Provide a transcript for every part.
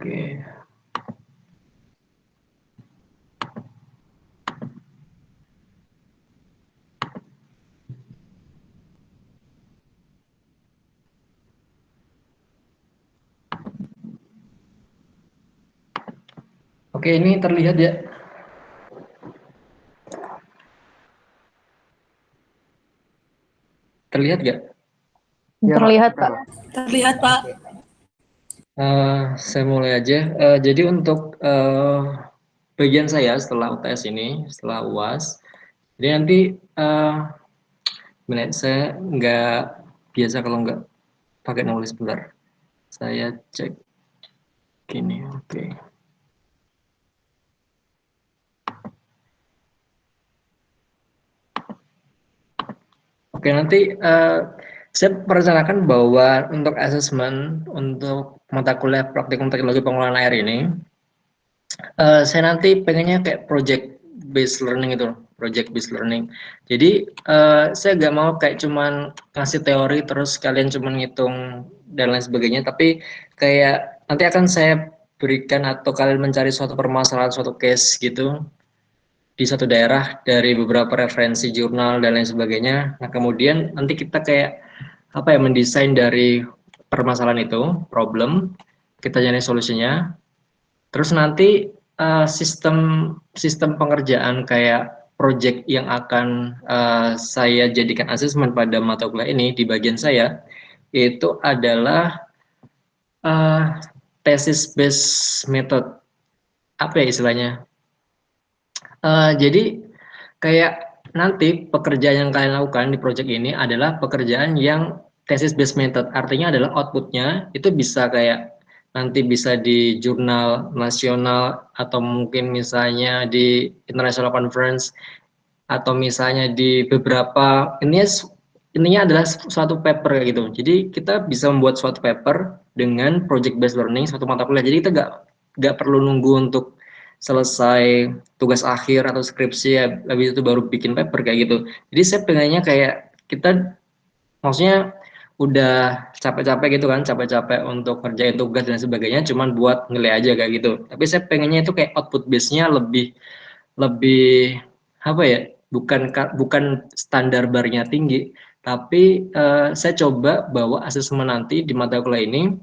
Oke. Oke, ini terlihat ya. Terlihat nggak? Terlihat, Pak. Terlihat, Pak. Saya mulai aja. Jadi untuk bagian saya setelah UTS ini, setelah UAS, jadi nanti saya nggak biasa kalau nggak pakai nulis, bentar. Saya cek gini, oke. Oke, nanti saya merencanakan bahwa untuk asesmen untuk mata kuliah praktikum teknologi pengelolaan air ini, saya nanti pengennya kayak project based learning itu, project based learning. Jadi saya nggak mau kayak cuman ngasih teori terus kalian cuman ngitung dan lain sebagainya, tapi kayak nanti akan saya berikan atau kalian mencari suatu permasalahan, suatu case gitu di satu daerah dari beberapa referensi jurnal dan lain sebagainya. Nah, kemudian nanti kita kayak apa ya, mendesain dari permasalahan itu, problem, kita nyari solusinya. Terus nanti sistem sistem pengerjaan kayak project yang akan saya jadikan asesmen pada mata kuliah ini di bagian saya itu adalah thesis based method. Apa ya istilahnya? Jadi kayak nanti pekerjaan yang kalian lakukan di project ini adalah pekerjaan yang thesis based method. Artinya adalah outputnya itu bisa kayak nanti bisa di jurnal nasional atau mungkin misalnya di international conference atau misalnya di beberapa ininya adalah suatu paper kayak gitu. Jadi kita bisa membuat suatu paper dengan project based learning suatu mata kuliah. Jadi kita nggak perlu nunggu untuk selesai tugas akhir atau skripsi ya, habis itu baru bikin paper kayak gitu. Jadi saya pengennya kayak kita maksudnya udah capek-capek gitu kan, capek-capek untuk kerjain tugas dan sebagainya, cuman buat nilai aja kayak gitu. Tapi saya pengennya itu kayak output base-nya lebih lebih apa ya, bukan standar barnya tinggi, tapi saya coba bawa asesmen nanti di mata kuliah ini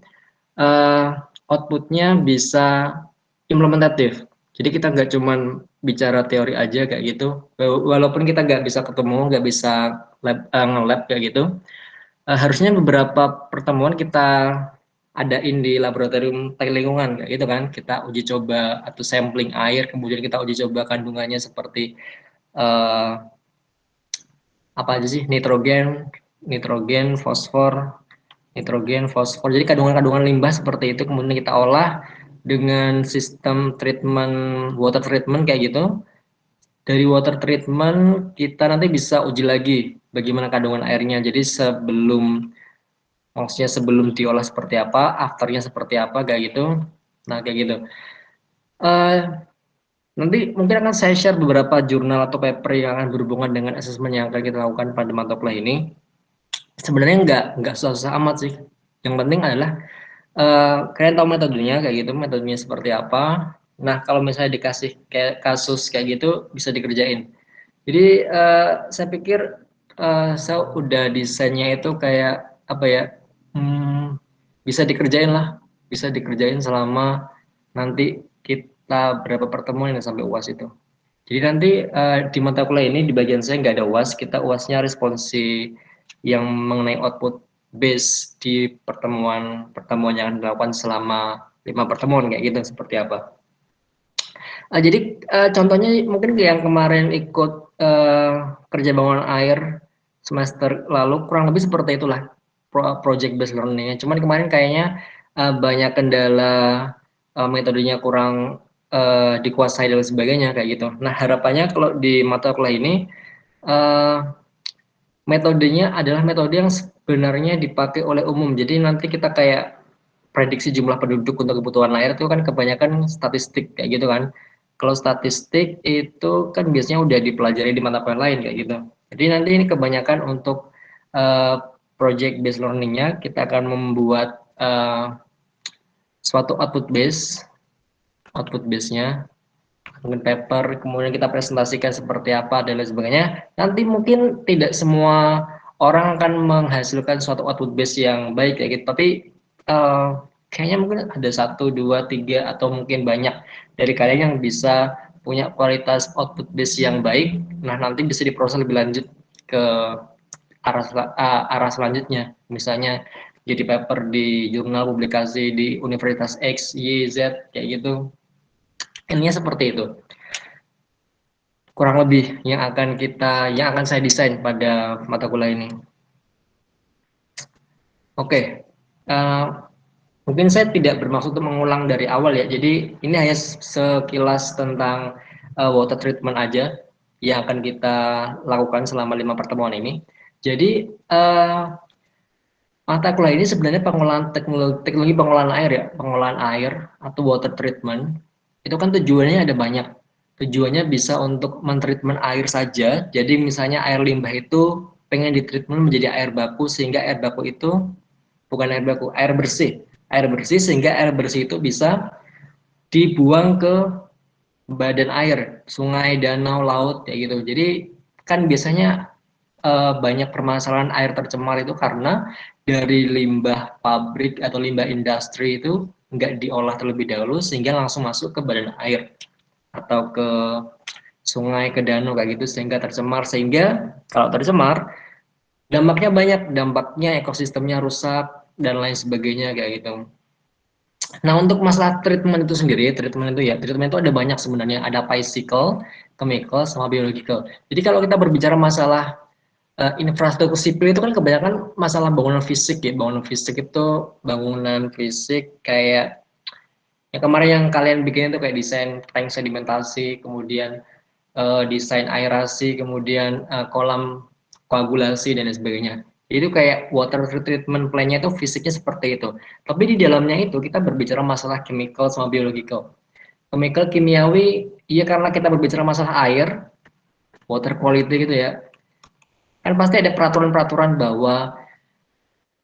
outputnya bisa implementatif. Jadi kita nggak cuman bicara teori aja kayak gitu, walaupun kita nggak bisa ketemu, nggak bisa nge-lab kayak gitu, harusnya beberapa pertemuan kita adain di laboratorium teknik lingkungan kayak gitu kan, kita uji coba atau sampling air, kemudian kita uji coba kandungannya seperti eh, apa aja sih, nitrogen, fosfor. Jadi kandungan-kandungan limbah seperti itu kemudian kita olah dengan sistem treatment, water treatment kayak gitu. Dari water treatment kita nanti bisa uji lagi bagaimana kandungan airnya. Jadi maksudnya sebelum diolah seperti apa, afternya seperti apa kayak gitu. Nah kayak gitu. Nanti mungkin akan saya share beberapa jurnal atau paper yang akan berhubungan dengan asesmen yang akan kita lakukan pada mata kuliah ini. Sebenarnya nggak susah-susah amat sih. Yang penting adalah kalian tahu metodenya kayak gitu, metodenya seperti apa. Nah kalau misalnya dikasih kayak kasus kayak gitu bisa dikerjain. Jadi saya pikir saya udah desainnya itu kayak apa ya, bisa dikerjain lah, bisa dikerjain selama nanti kita berapa pertemuan yang sampai UAS itu. Jadi nanti di mata kuliah ini di bagian saya nggak ada UAS, kita UASnya responsi yang mengenai output base di pertemuan yang dilakukan selama 5 pertemuan kayak gitu seperti apa. Jadi contohnya mungkin yang kemarin ikut kerja bangunan air semester lalu kurang lebih seperti itulah project based learning. Cuman kemarin kayaknya banyak kendala, metodenya kurang dikuasai dan sebagainya kayak gitu. Nah harapannya kalau di mata kuliah ini metodenya adalah metode yang sebenarnya dipakai oleh umum. Jadi nanti kita kayak prediksi jumlah penduduk untuk kebutuhan air itu kan kebanyakan statistik kayak gitu kan. Kalau statistik itu kan biasanya udah dipelajari di mata kuliah lain kayak gitu. Jadi nanti ini kebanyakan untuk project based learning-nya kita akan membuat suatu output base-nya, kemudian paper, kemudian kita presentasikan seperti apa dan lain sebagainya. Nanti mungkin tidak semua orang akan menghasilkan suatu output base yang baik kayak gitu, tapi kayaknya mungkin ada 1, 2, 3 atau mungkin banyak dari kalian yang bisa punya kualitas output base yang baik. Nah, nanti bisa diproses lebih lanjut ke arah selanjutnya. Misalnya jadi paper di jurnal publikasi di Universitas X, Y, Z kayak gitu. Intinya seperti itu. Kurang lebih yang akan saya desain pada mata kuliah ini. Oke. Mungkin saya tidak bermaksud untuk mengulang dari awal ya. Jadi ini hanya sekilas tentang water treatment aja yang akan kita lakukan selama 5 pertemuan ini. Jadi mata kuliah ini sebenarnya teknologi pengolahan air ya, pengolahan air atau water treatment. Itu kan tujuannya ada banyak. Tujuannya bisa untuk mentreatment air saja. Jadi misalnya air limbah itu pengen ditreatment menjadi air baku sehingga air baku itu bukan air baku, air bersih. Air bersih sehingga air bersih itu bisa dibuang ke badan air, sungai, danau, laut kayak gitu. Jadi kan biasanya banyak permasalahan air tercemar itu karena dari limbah pabrik atau limbah industri itu nggak diolah terlebih dahulu sehingga langsung masuk ke badan air atau ke sungai, ke danau kayak gitu sehingga tercemar. Sehingga kalau tercemar dampaknya banyak, dampaknya ekosistemnya rusak dan lain sebagainya kayak gitu. Nah, untuk masalah treatment itu sendiri, treatment itu ada banyak sebenarnya, ada physical, chemical, sama biological. Jadi kalau kita berbicara masalah infrastruktur sipil itu kan kebanyakan masalah bangunan fisik ya, bangunan fisik itu bangunan fisik kayak yang kemarin yang kalian bikin itu kayak desain tank sedimentasi, kemudian desain aerasi, kemudian kolam koagulasi dan lain sebagainya. Itu kayak water treatment plan-nya itu fisiknya seperti itu. Tapi di dalamnya itu kita berbicara masalah chemical sama biological. Chemical kimiawi, iya karena kita berbicara masalah air, water quality gitu ya. Kan pasti ada peraturan-peraturan bahwa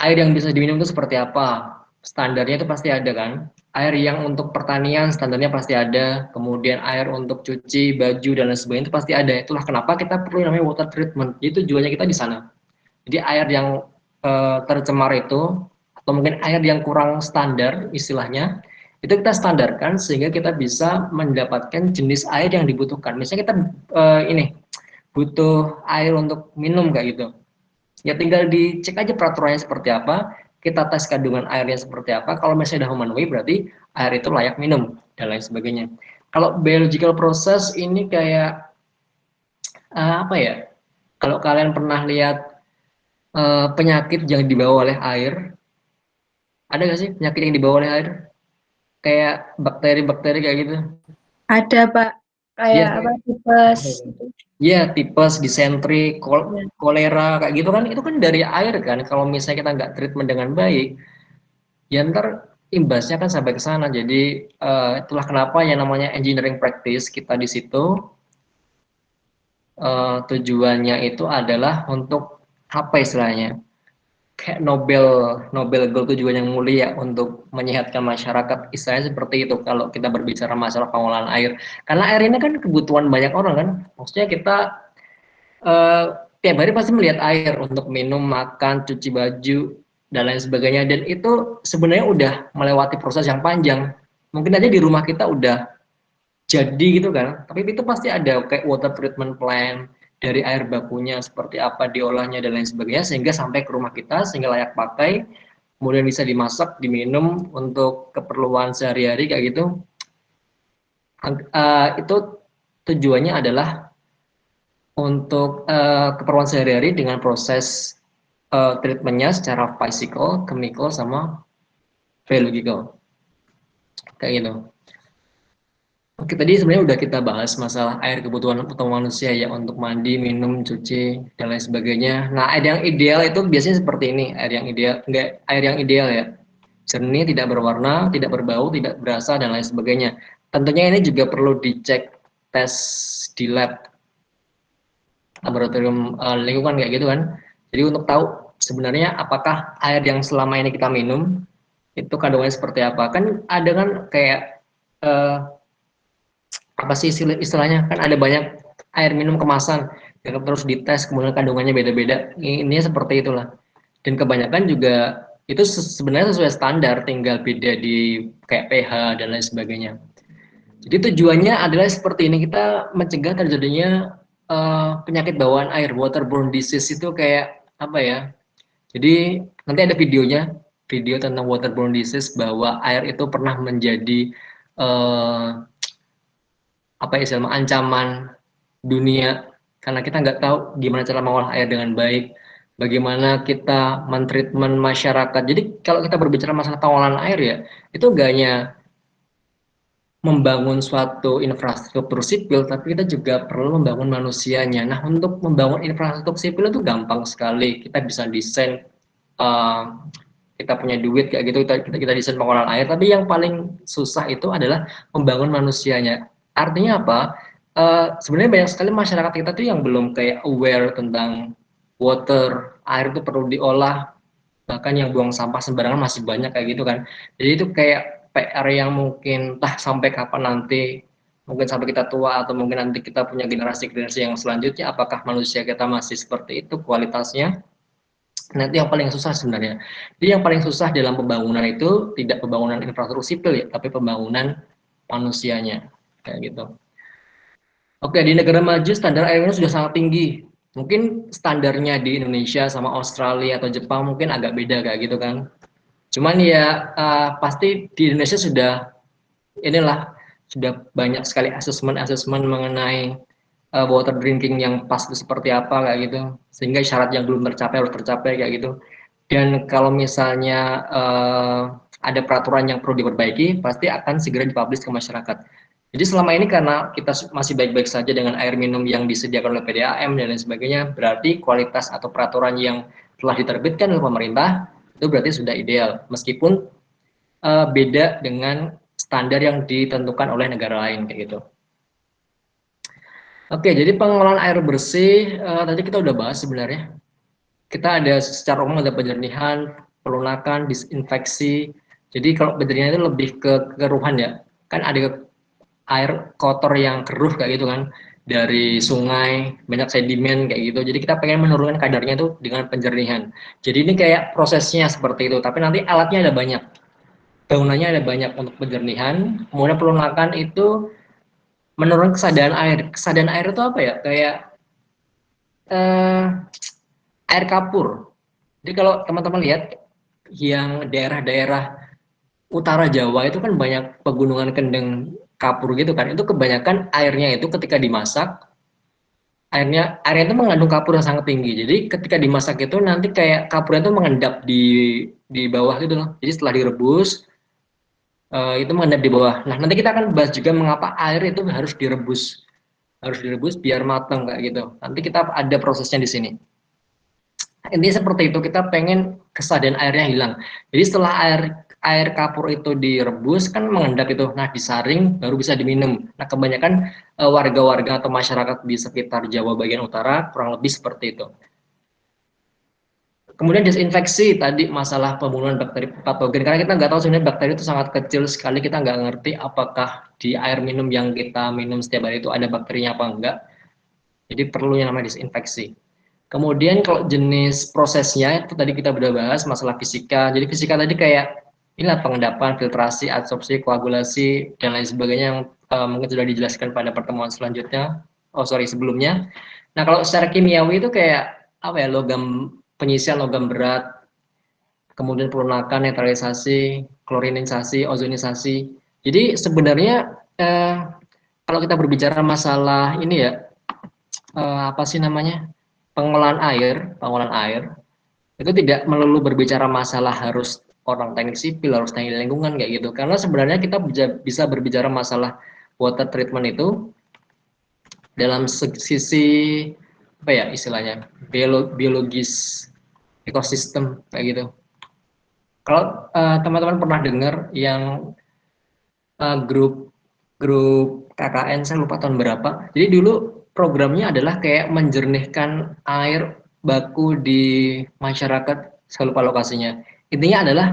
air yang bisa diminum itu seperti apa. Standarnya itu pasti ada kan. Air yang untuk pertanian standarnya pasti ada, kemudian air untuk cuci baju dan lain sebagainya itu pasti ada. Itulah kenapa kita perlu namanya water treatment. Itu tujuannya kita di sana. Jadi air yang tercemar itu atau mungkin air yang kurang standar istilahnya itu kita standarkan sehingga kita bisa mendapatkan jenis air yang dibutuhkan. Misalnya kita ini butuh air untuk minum kayak gitu. Ya tinggal dicek aja peraturannya seperti apa, kita tes kandungan airnya seperti apa. Kalau misalnya sudah memenuhi berarti air itu layak minum dan lain sebagainya. Kalau biological process ini kayak apa ya? Kalau kalian pernah lihat penyakit yang dibawa oleh air, ada nggak sih penyakit yang dibawa oleh air? Kayak bakteri-bakteri kayak gitu. Ada Pak, Iya, kayak apa tipes gitu. iya, tipes, disentri, Ya. kolera kayak gitu kan itu kan dari air kan. Kalau misalnya kita nggak treatment dengan baik, ya ntar imbasnya kan sampai ke sana. Jadi itulah kenapa yang namanya engineering practice kita di situ tujuannya itu adalah untuk apa istilahnya? Kayak Nobel Nobel Gold tujuan yang mulia untuk menyehatkan masyarakat. Istilahnya seperti itu kalau kita berbicara masalah pengolahan air. Karena air ini kan kebutuhan banyak orang kan. Maksudnya kita eh, tiap hari pasti melihat air untuk minum, makan, cuci baju dan lain sebagainya. Dan itu sebenarnya udah melewati proses yang panjang. Mungkin aja di rumah kita udah jadi gitu kan. Tapi itu pasti ada kayak water treatment plant dari air bakunya seperti apa diolahnya dan lain sebagainya sehingga sampai ke rumah kita sehingga layak pakai, kemudian bisa dimasak, diminum untuk keperluan sehari-hari kayak gitu. Itu tujuannya adalah untuk keperluan sehari-hari dengan proses treatmentnya secara physical, chemical, sama biological kayak gitu. Oke, tadi sebenarnya udah kita bahas masalah air kebutuhan utama manusia ya untuk mandi, minum, cuci, dan lain sebagainya. Nah, air yang ideal itu biasanya seperti ini, air yang ideal, enggak air yang ideal ya. Jernih, tidak berwarna, tidak berbau, tidak berasa, dan lain sebagainya. Tentunya ini juga perlu dicek tes di lab laboratorium lingkungan kayak gitu kan. Jadi untuk tahu sebenarnya apakah air yang selama ini kita minum itu kandungannya seperti apa. Kan ada kan kayak eh, apa sih istilahnya, kan ada banyak air minum kemasan yang terus dites kemudian kandungannya beda-beda. Ini seperti itulah. Dan kebanyakan juga itu sebenarnya sesuai standar, tinggal beda di kayak pH dan lain sebagainya. Jadi tujuannya adalah seperti ini, kita mencegah terjadinya penyakit bawaan air, waterborne disease itu kayak apa ya? Jadi nanti ada videonya, video tentang waterborne disease bahwa air itu pernah menjadi eh, apa istilahnya ancaman dunia karena kita nggak tahu gimana cara mengolah air dengan baik, bagaimana kita mentreatment masyarakat. Jadi kalau kita berbicara masalah pengolahan air ya, itu nggak hanya membangun suatu infrastruktur sipil, tapi kita juga perlu membangun manusianya. Nah, untuk membangun infrastruktur sipil itu gampang sekali. Kita bisa desain, uh, kita punya duit kayak gitu, kita desain pengolahan air. Tapi yang paling susah itu adalah membangun manusianya. Artinya apa? Sebenarnya banyak sekali masyarakat kita tuh yang belum kayak aware tentang water, air itu perlu diolah, bahkan yang buang sampah sembarangan masih banyak kayak gitu kan. Jadi itu kayak PR yang mungkin entah sampai kapan nanti, mungkin sampai kita tua atau mungkin nanti kita punya generasi-generasi yang selanjutnya, apakah manusia kita masih seperti itu kualitasnya. Nah, itu yang paling susah sebenarnya. Jadi yang paling susah dalam pembangunan itu tidak pembangunan infrastruktur sipil ya, tapi pembangunan manusianya kayak gitu. Oke, di negara maju standar air minum sudah sangat tinggi. Mungkin standarnya di Indonesia sama Australia atau Jepang mungkin agak beda kayak gitu kan. Cuman ya pasti di Indonesia sudah inilah sudah banyak sekali asesmen-asesmen mengenai water drinking yang pas itu seperti apa kayak gitu. Sehingga syarat yang belum tercapai harus tercapai kayak gitu. Dan kalau misalnya ada peraturan yang perlu diperbaiki, pasti akan segera dipublish ke masyarakat. Jadi selama ini karena kita masih baik-baik saja dengan air minum yang disediakan oleh PDAM dan lain sebagainya, berarti kualitas atau peraturan yang telah diterbitkan oleh pemerintah itu berarti sudah ideal, meskipun beda dengan standar yang ditentukan oleh negara lain kayak gitu. Oke, jadi pengelolaan air bersih tadi kita udah bahas sebenarnya. Kita ada secara umum ada penjernihan, pelunakan, disinfeksi. Jadi kalau penjernihan itu lebih ke keruhan ya. Kan ada air kotor yang keruh kayak gitu kan dari sungai, banyak sedimen kayak gitu. Jadi kita pengen menurunkan kadarnya itu dengan penjernihan. Jadi ini kayak prosesnya seperti itu, tapi nanti alatnya ada banyak. Bangunannya ada banyak untuk penjernihan. Kemudian pelunakan itu menurunkan kesadaran air. Kesadaran air itu apa ya? Kayak eh, air kapur. Jadi kalau teman-teman lihat yang daerah-daerah utara Jawa itu kan banyak pegunungan kendeng kapur gitu kan. Itu kebanyakan airnya itu ketika dimasak, airnya itu mengandung kapur yang sangat tinggi. Jadi ketika dimasak itu nanti kayak kapurnya itu mengendap di bawah gitu loh. Jadi setelah direbus itu mengendap di bawah. Nah, nanti kita akan bahas juga mengapa air itu harus direbus. Harus direbus biar matang kayak gitu. Nanti kita ada prosesnya di sini. Intinya seperti itu, kita pengen kesadaran airnya hilang. Jadi setelah air kapur itu direbus kan mengendap itu, nah disaring baru bisa diminum. Nah kebanyakan warga-warga atau masyarakat di sekitar Jawa bagian utara kurang lebih seperti itu. Kemudian disinfeksi tadi masalah pembunuhan bakteri patogen, karena kita nggak tahu sebenarnya bakteri itu sangat kecil sekali, kita nggak ngerti apakah di air minum yang kita minum setiap hari itu ada bakterinya apa enggak. Jadi perlu yang namanya disinfeksi. Kemudian kalau jenis prosesnya itu tadi kita sudah bahas masalah fisika. Jadi fisika tadi kayak inilah pengendapan, filtrasi, adsorpsi, koagulasi dan lain sebagainya yang mungkin sudah dijelaskan pada pertemuan selanjutnya. Oh sorry sebelumnya. Nah kalau secara kimiawi itu kayak apa ya, logam penyisian logam berat, kemudian pelunakan, netralisasi, klorinisasi, ozonisasi. Jadi sebenarnya kalau kita berbicara masalah ini ya apa sih namanya, pengolahan air itu tidak melulu berbicara masalah harus orang teknik sipil, harus teknik lingkungan kayak gitu. Karena sebenarnya kita bisa berbicara masalah water treatment itu dalam sisi apa ya istilahnya, biologis ekosistem kayak gitu. Kalau teman-teman pernah dengar yang grup grup KKN, saya lupa tahun berapa. Jadi dulu programnya adalah kayak menjernihkan air baku di masyarakat, saya lupa lokasinya. Intinya adalah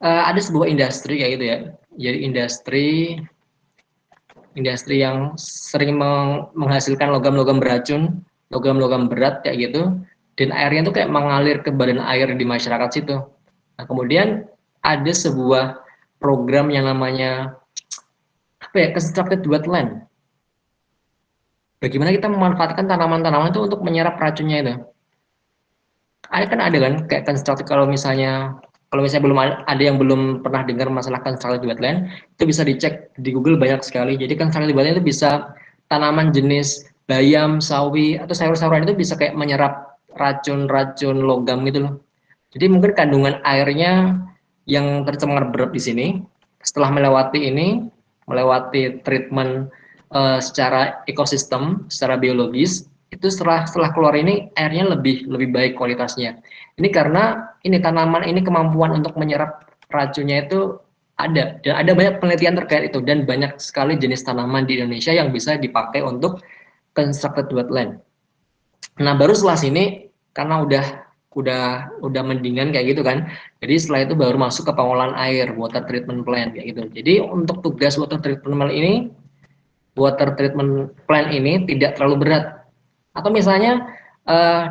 ada sebuah industri kayak gitu ya. Jadi industri yang sering menghasilkan logam-logam beracun, logam-logam berat kayak gitu, dan airnya itu kayak mengalir ke badan air di masyarakat situ. Nah, kemudian ada sebuah program yang namanya apa ya, constructed wetland. Bagaimana kita memanfaatkan tanaman-tanaman itu untuk menyerap racunnya itu. Ada kan kayak constructed, kalau misalnya belum ada yang belum pernah dengar masalah constructed wetland, itu bisa dicek di Google banyak sekali. Jadi constructed wetland itu bisa tanaman jenis bayam, sawi atau sayur-sayuran itu bisa kayak menyerap racun-racun logam gitu loh. Jadi mungkin kandungan airnya yang tercemar berat di sini, setelah melewati treatment secara ekosistem, secara biologis, itu setelah keluar ini airnya lebih lebih baik kualitasnya. Ini karena ini tanaman ini kemampuan untuk menyerap racunnya itu ada, dan ada banyak penelitian terkait itu, dan banyak sekali jenis tanaman di Indonesia yang bisa dipakai untuk constructed wetland. Nah, baru setelah sini karena udah mendingan kayak gitu kan. Jadi setelah itu baru masuk ke pengolahan air, water treatment plant kayak gitu. Jadi untuk tugas water treatment plant ini tidak terlalu berat. Atau misalnya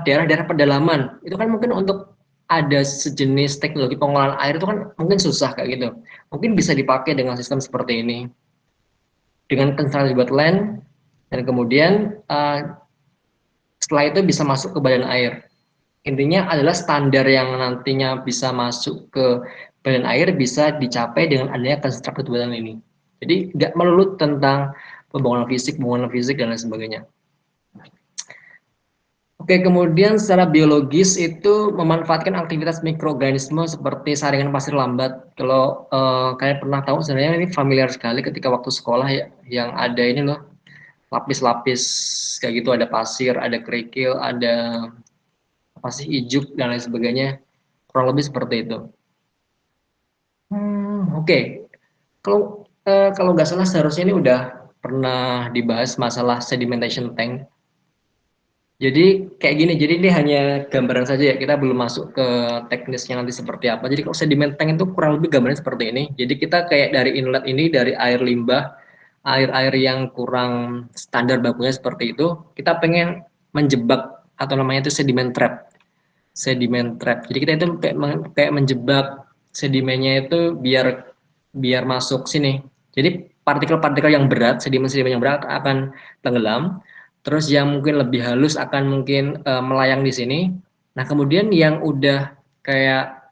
daerah-daerah pedalaman, itu kan mungkin untuk ada sejenis teknologi pengolahan air itu kan mungkin susah kayak gitu. Mungkin bisa dipakai dengan sistem seperti ini. Dengan constructed wetland, dan kemudian setelah itu bisa masuk ke badan air. Intinya adalah standar yang nantinya bisa masuk ke badan air bisa dicapai dengan adanya constructed wetland ini. Jadi nggak melulu tentang pembangunan fisik dan lain sebagainya. Oke, kemudian secara biologis itu memanfaatkan aktivitas mikroorganisme seperti saringan pasir lambat. Kalau kalian pernah tahu, sebenarnya ini familiar sekali ketika waktu sekolah ya, yang ada ini loh, lapis-lapis kayak gitu, ada pasir, ada kerikil, ada pasir ijuk dan lain sebagainya. Kurang lebih seperti itu. Oke. Kalau nggak salah seharusnya ini udah pernah dibahas masalah sedimentation tank. Jadi kayak gini, jadi ini hanya gambaran saja ya, kita belum masuk ke teknisnya nanti seperti apa. Jadi kalau sediment tank itu kurang lebih gambarnya seperti ini. Jadi kita kayak dari inlet ini, dari air limbah, air-air yang kurang standar bakunya seperti itu, kita pengen menjebak atau namanya itu sediment trap. Sediment trap. Jadi kita itu kayak menjebak sedimennya itu biar biar masuk sini. Jadi partikel-partikel yang berat, sedimen-sedimen yang berat akan tenggelam. Terus yang mungkin lebih halus akan mungkin melayang di sini. Nah, kemudian yang udah kayak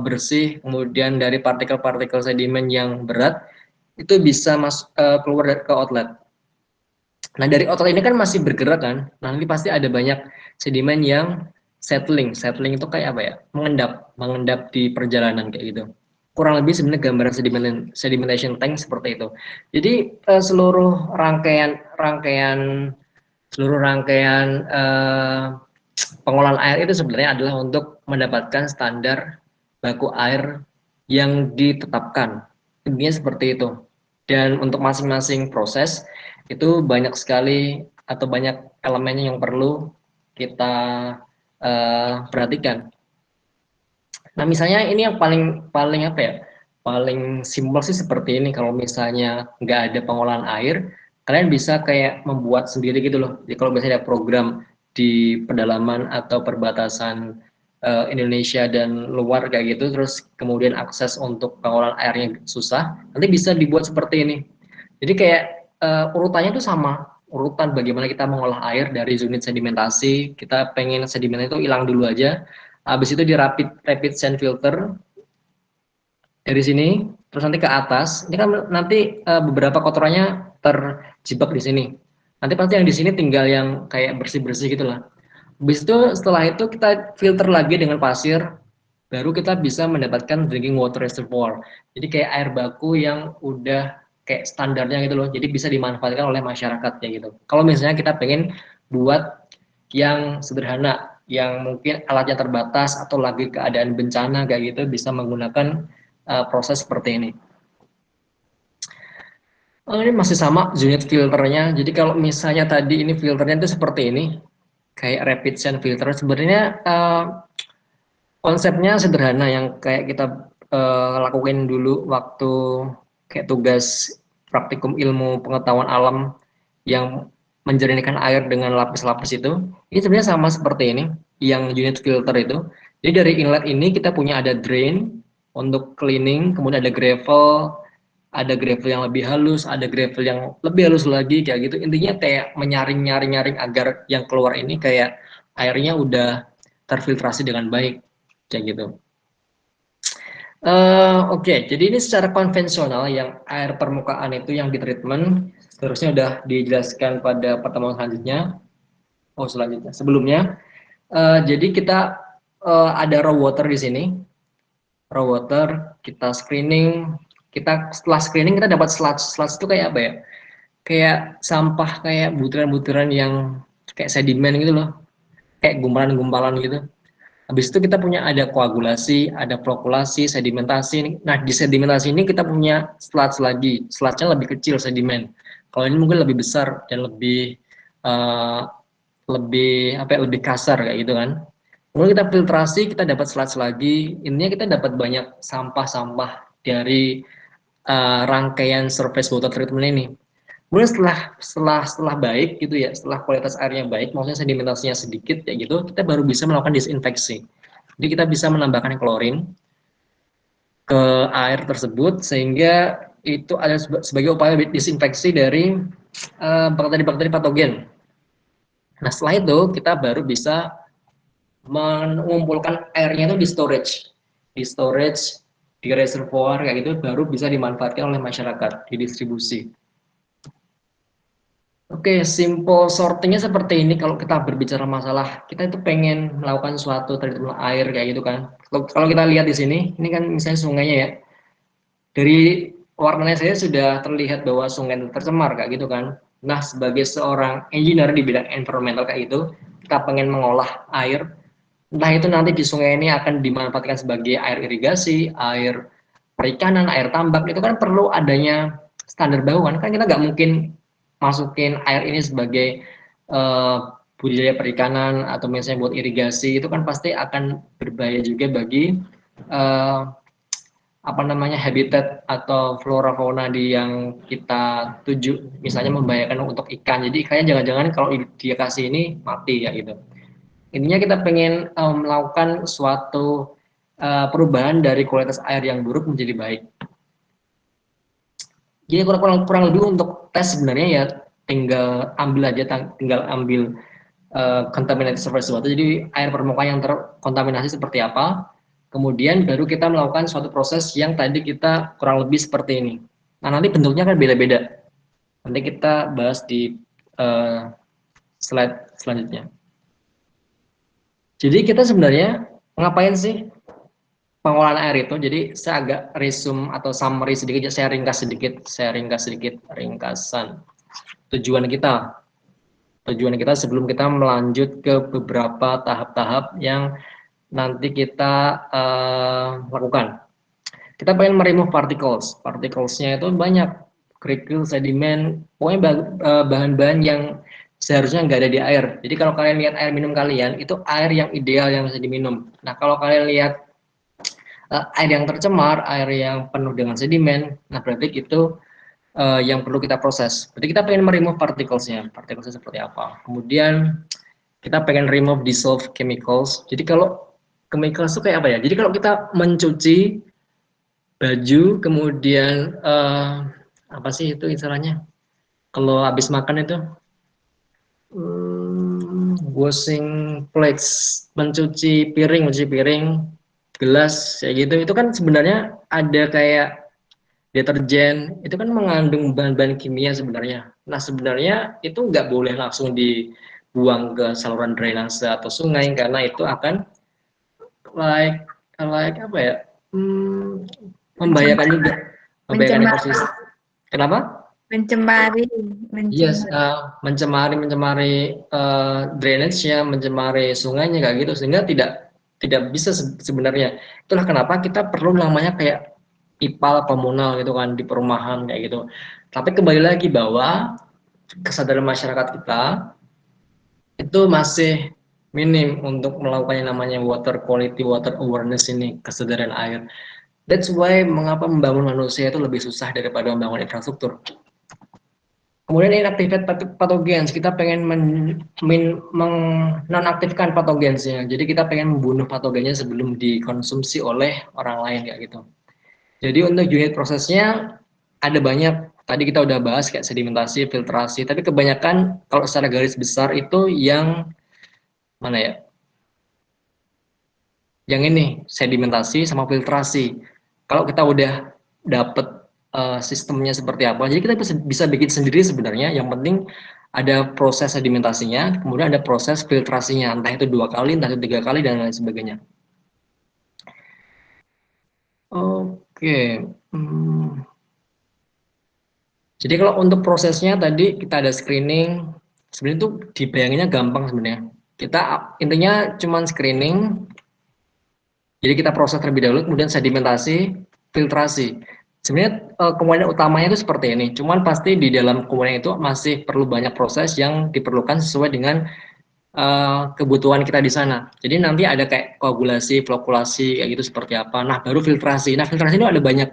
bersih, kemudian dari partikel-partikel sedimen yang berat itu bisa keluar ke outlet. Nah, dari outlet ini kan masih bergerak kan. Nah, nanti pasti ada banyak sedimen yang settling. Settling itu kayak apa ya? Mengendap di perjalanan kayak gitu. Kurang lebih sebenarnya gambaran sedimentation tank seperti itu. Jadi seluruh rangkaian pengolahan air itu sebenarnya adalah untuk mendapatkan standar baku air yang ditetapkan. Intinya seperti itu. Dan untuk masing-masing proses itu banyak sekali atau banyak elemennya yang perlu kita perhatikan. Nah, misalnya ini yang paling paling apa ya? Paling simpel sih seperti ini. Kalau misalnya nggak ada pengolahan air, kalian bisa kayak membuat sendiri gitu loh. Jadi kalau misalnya ada program di pedalaman atau perbatasan Indonesia dan luar kayak gitu, terus kemudian akses untuk pengolahan airnya susah, nanti bisa dibuat seperti ini. Jadi kayak urutannya itu sama, urutan bagaimana kita mengolah air dari unit sedimentasi, kita pengen sedimen itu hilang dulu aja, habis itu di rapid sand filter dari sini, terus nanti ke atas, ini kan nanti beberapa kotorannya terjebak di sini. Nanti pasti yang di sini tinggal yang kayak bersih-bersih gitu lah. Habis itu setelah itu kita filter lagi dengan pasir, baru kita bisa mendapatkan drinking water reservoir. Jadi kayak air baku yang udah kayak standarnya gitu loh. Jadi bisa dimanfaatkan oleh masyarakat kayak gitu. Kalau misalnya kita pengen buat yang sederhana, yang mungkin alatnya terbatas atau lagi keadaan bencana kayak gitu, bisa menggunakan proses seperti ini. Ini masih sama unit filternya. Jadi kalau misalnya tadi ini filternya itu seperti ini, kayak rapid sand filter. Sebenarnya konsepnya sederhana, yang kayak kita lakuin dulu waktu kayak tugas praktikum ilmu pengetahuan alam yang menjernihkan air dengan lapis-lapis itu, ini sebenarnya sama seperti ini, yang unit filter itu. Jadi dari inlet ini kita punya ada drain untuk cleaning, kemudian ada gravel yang lebih halus, ada gravel yang lebih halus lagi kayak gitu. Intinya kayak menyaring agar yang keluar ini kayak airnya udah terfiltrasi dengan baik kayak gitu. Oke, jadi ini secara konvensional yang air permukaan itu yang ditreatment, seterusnya udah dijelaskan pada pertemuan selanjutnya. Oh, selanjutnya. Sebelumnya, jadi kita ada raw water di sini. Raw water, kita screening. Setelah screening kita dapat sludge. Sludge itu kayak apa ya? Kayak sampah, kayak butiran-butiran yang kayak sedimen gitu loh. Kayak gumpalan-gumpalan gitu. Habis itu kita punya ada koagulasi, ada flokulasi, sedimentasi. Nah, di sedimentasi ini kita punya sludge lagi. Sludge-nya lebih kecil sedimen. Kalau ini mungkin lebih besar dan uh, lebih kasar kayak gitu kan. Kemudian kita filtrasi, kita dapat sludge lagi. Intinya kita dapat banyak sampah-sampah dari rangkaian surface water treatment ini. Kemudian setelah baik gitu ya, setelah kualitas airnya baik, maksudnya sedimentasinya sedikit kayak gitu, kita baru bisa melakukan disinfeksi. Jadi kita bisa menambahkan klorin ke air tersebut sehingga itu ada sebagai upaya disinfeksi dari bakteri-bakteri patogen. Nah, setelah itu kita baru bisa mengumpulkan airnya itu di storage, di reservoir kayak gitu baru bisa dimanfaatkan oleh masyarakat, didistribusi. Oke, simple sortingnya seperti ini. Kalau kita berbicara masalah, kita itu pengen melakukan suatu treatment air kayak gitu kan. Kalau kita lihat di sini, ini kan misalnya sungainya ya. Dari warnanya saya sudah terlihat bahwa sungai itu tercemar kayak gitu kan. Nah, sebagai seorang engineer di bidang environmental kayak itu, kita pengen mengolah air. Entah itu nanti di sungai ini akan dimanfaatkan sebagai air irigasi, air perikanan, air tambak, itu kan perlu adanya standar baku kan. Kan kita nggak mungkin masukin air ini sebagai budidaya perikanan atau misalnya buat irigasi, itu kan pasti akan berbahaya juga bagi apa namanya habitat atau flora fauna di yang kita tuju, misalnya membahayakan untuk ikan. Jadi ikannya jangan-jangan kalau dia kasih ini mati ya gitu. Intinya kita pengen melakukan suatu perubahan dari kualitas air yang buruk menjadi baik. Jadi kurang lebih untuk tes sebenarnya ya tinggal ambil contaminated surface water. Jadi air permukaan yang terkontaminasi seperti apa. Kemudian baru kita melakukan suatu proses yang tadi kita kurang lebih seperti ini. Nah, nanti bentuknya kan beda-beda. Nanti kita bahas di slide selanjutnya. Jadi kita sebenarnya ngapain sih pengolahan air itu? Jadi saya agak resume atau summary sedikit, saya ringkas sedikit ringkasan tujuan kita. Tujuan kita sebelum kita melanjut ke beberapa tahap-tahap yang nanti kita lakukan. Kita pengen meremove particles. Particlesnya itu banyak, kerikil, sedimen, pokoknya bahan-bahan yang seharusnya nggak ada di air. Jadi kalau kalian lihat air minum kalian, itu air yang ideal yang bisa diminum. Nah, kalau kalian lihat air yang tercemar, air yang penuh dengan sedimen, nah berarti itu yang perlu kita proses. Berarti kita pengen meremove particlesnya. Particlesnya seperti apa? Kemudian kita pengen remove dissolved chemicals. Jadi kalau chemicals itu kayak apa ya? Jadi kalau kita mencuci baju, kemudian apa sih itu istilahnya? Kalau habis makan itu washing plates, mencuci piring, gelas, kayak gitu. Itu kan sebenarnya ada kayak deterjen, itu kan mengandung bahan-bahan kimia sebenarnya. Nah, sebenarnya itu nggak boleh langsung dibuang ke saluran drainase atau sungai karena itu akan like apa ya? Membahayakan juga, membahayakan Mencemari, ekosistem. Kenapa? mencemari, Yes, mencemari. mencemari drainage-nya, mencemari sungainya kayak gitu sehingga tidak bisa sebenarnya. Itulah kenapa kita perlu namanya kayak IPAL komunal gitu kan di perumahan kayak gitu. Tapi kembali lagi bahwa kesadaran masyarakat kita itu masih minim untuk melakukan yang namanya water quality, water awareness ini, kesadaran air. That's why mengapa membangun manusia itu lebih susah daripada membangun infrastruktur. Kemudian inactivate pathogens, kita pengen nonaktifkan patogensnya. Jadi kita pengen membunuh patogennya sebelum dikonsumsi oleh orang lain kayak gitu. Jadi untuk unit prosesnya ada banyak. Tadi kita udah bahas kayak sedimentasi, filtrasi, tapi kebanyakan kalau secara garis besar itu yang mana ya? Yang ini sedimentasi sama filtrasi. Kalau kita udah dapet sistemnya seperti apa, jadi kita bisa bikin sendiri sebenarnya. Yang penting ada proses sedimentasinya, kemudian ada proses filtrasinya, entah itu 2 kali, entah itu 3 kali dan lain sebagainya. Oke. Jadi kalau untuk prosesnya tadi kita ada screening, sebenarnya itu dibayanginnya gampang sebenarnya. Kita intinya cuman screening. Jadi kita proses terlebih dahulu, kemudian sedimentasi, filtrasi. Sebenarnya komponen utamanya itu seperti ini. Cuman pasti di dalam komponen itu masih perlu banyak proses yang diperlukan sesuai dengan kebutuhan kita di sana. Jadi nanti ada kayak koagulasi, flokulasi, kayak gitu seperti apa. Nah, baru filtrasi. Nah, filtrasi itu ada banyak.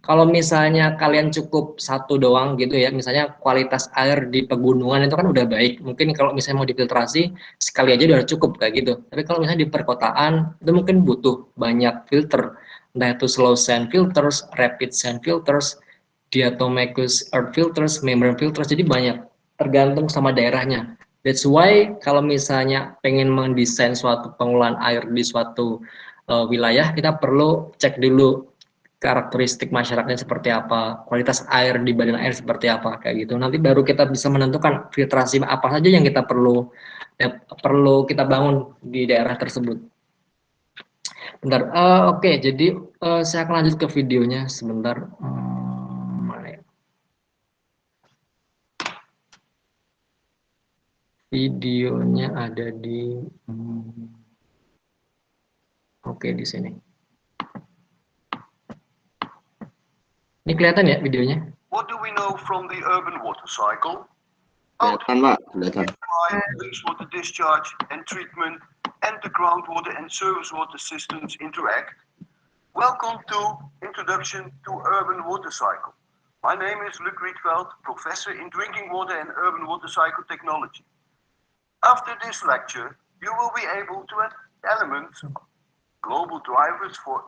Kalau misalnya kalian cukup satu doang gitu ya, misalnya kualitas air di pegunungan itu kan udah baik. Mungkin kalau misalnya mau difiltrasi sekali aja udah cukup kayak gitu. Tapi kalau misalnya di perkotaan itu mungkin butuh banyak filter. Entah itu slow sand filters, rapid sand filters, diatomicus earth filters, membrane filters. Jadi banyak tergantung sama daerahnya. That's why kalau misalnya pengen mendesain suatu pengolahan air di suatu wilayah, kita perlu cek dulu karakteristik masyarakatnya seperti apa, kualitas air di badan air seperti apa, kayak gitu. Nanti baru kita bisa menentukan filtrasi apa saja yang kita perlu kita bangun di daerah tersebut. Bentar, oke, jadi saya akan lanjut ke videonya sebentar. Mana ya? Videonya ada di, oke, di sini. Ini kelihatan ya videonya? What do we know from the urban water cycle? Kelihatan, Pak. Kelihatan. Wastewater discharge and treatment and the groundwater and surface water systems interact. Welcome to Introduction to Urban Water Cycle. My name is Luc Rietveld, professor in drinking water and urban water cycle technology. After this lecture, you will be able to add elements, global drivers for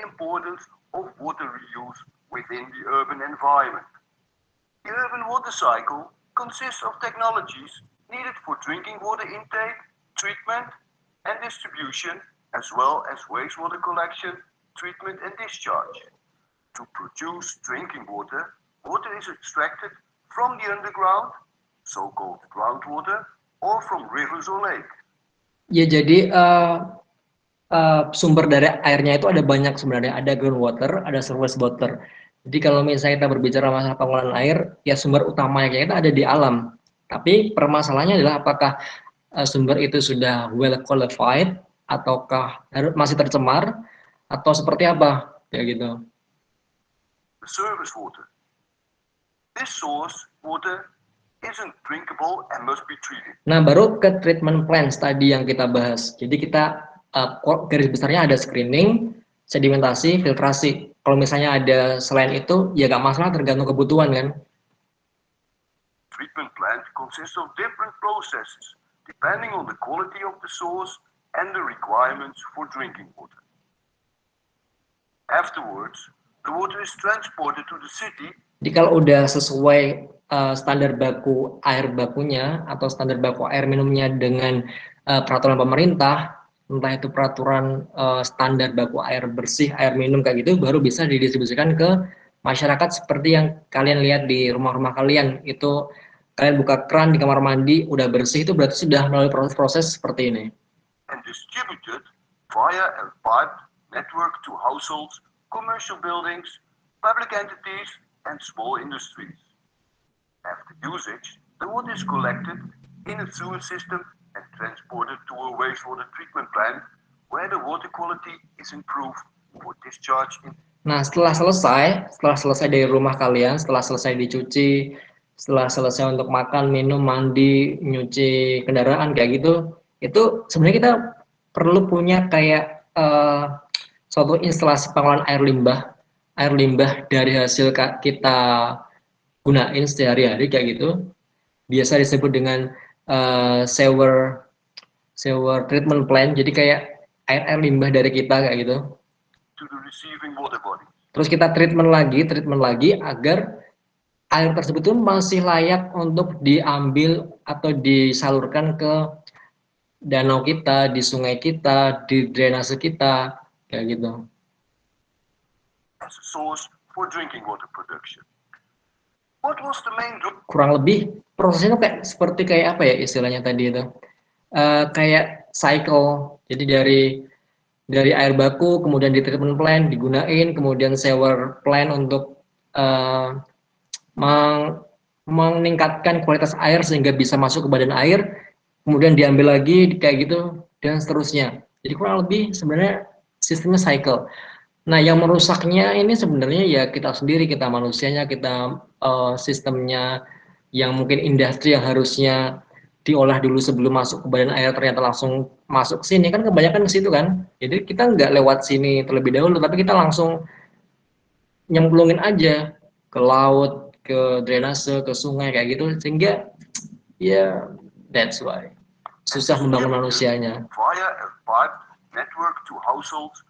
importance of water reuse within the urban environment. The urban water cycle consists of technologies needed for drinking water intake, treatment, and distribution, as well as wastewater collection, treatment, and discharge. To produce drinking water, water is extracted from the underground, so-called groundwater, or from rivers or lakes. Ya, jadi sumber dari airnya itu ada banyak sebenarnya, ada groundwater, ada surface water. Jadi kalau misalnya kita berbicara masalah pengolahan air, ya sumber utamanya kita ada di alam. Tapi permasalahannya adalah apakah sumber itu sudah well qualified ataukah masih tercemar atau seperti apa, ya gitu. The surface water. This source water isn't drinkable and must be treated. Nah, baru ke treatment plants tadi yang kita bahas. Jadi kita garis besarnya ada screening, sedimentasi, filtrasi. Kalau misalnya ada selain itu, ya nggak masalah, tergantung kebutuhan kan. Treatment plant consists of different processes, depending on the quality of the source and the requirements for drinking water. Afterwards, the water is transported to the city. Jadi kalau udah sesuai standar baku air bakunya atau standar baku air minumnya dengan peraturan pemerintah, entah itu peraturan standar baku air bersih, air minum kayak gitu, baru bisa didistribusikan ke masyarakat seperti yang kalian lihat di rumah-rumah kalian. Itu kalian buka keran di kamar mandi, udah bersih, itu berarti sudah melalui proses-proses seperti ini. And distributed via a pipe network to households, commercial buildings, public entities, and small industries. After usage, the water is collected in a sewer system and transported to a wastewater treatment plant where the water quality is improved for discharge in. Nah, setelah selesai dari rumah kalian, setelah selesai dicuci, setelah selesai untuk makan, minum, mandi, nyuci kendaraan kayak gitu, itu sebenarnya kita perlu punya kayak suatu instalasi pengolahan air limbah dari hasil kita gunain sehari-hari kayak gitu, biasa disebut dengan sewer treatment plant. Jadi kayak air limbah dari kita kayak gitu. to the receiving water body. Terus kita treatment lagi agar air tersebut itu masih layak untuk diambil atau disalurkan ke danau kita, di sungai kita, di drainase kita, kayak gitu. As a source for drinking water production. What was the main Kurang lebih prosesnya itu seperti kayak apa ya istilahnya tadi itu, kayak cycle. Jadi dari air baku kemudian di treatment plant digunain, kemudian sewer plant untuk meningkatkan kualitas air sehingga bisa masuk ke badan air, kemudian diambil lagi kayak gitu dan seterusnya. Jadi kurang lebih sebenarnya sistemnya cycle. Nah, yang merusaknya ini sebenarnya ya kita sendiri, kita manusianya, kita sistemnya yang mungkin industri yang harusnya diolah dulu sebelum masuk ke badan air ternyata langsung masuk ke sini kan, kebanyakan ke situ kan. Jadi kita nggak lewat sini terlebih dahulu, tapi kita langsung nyemplungin aja ke laut, ke drainase, ke sungai kayak gitu, sehingga ya that's why susah membangun manusianya. via a pipe network to households,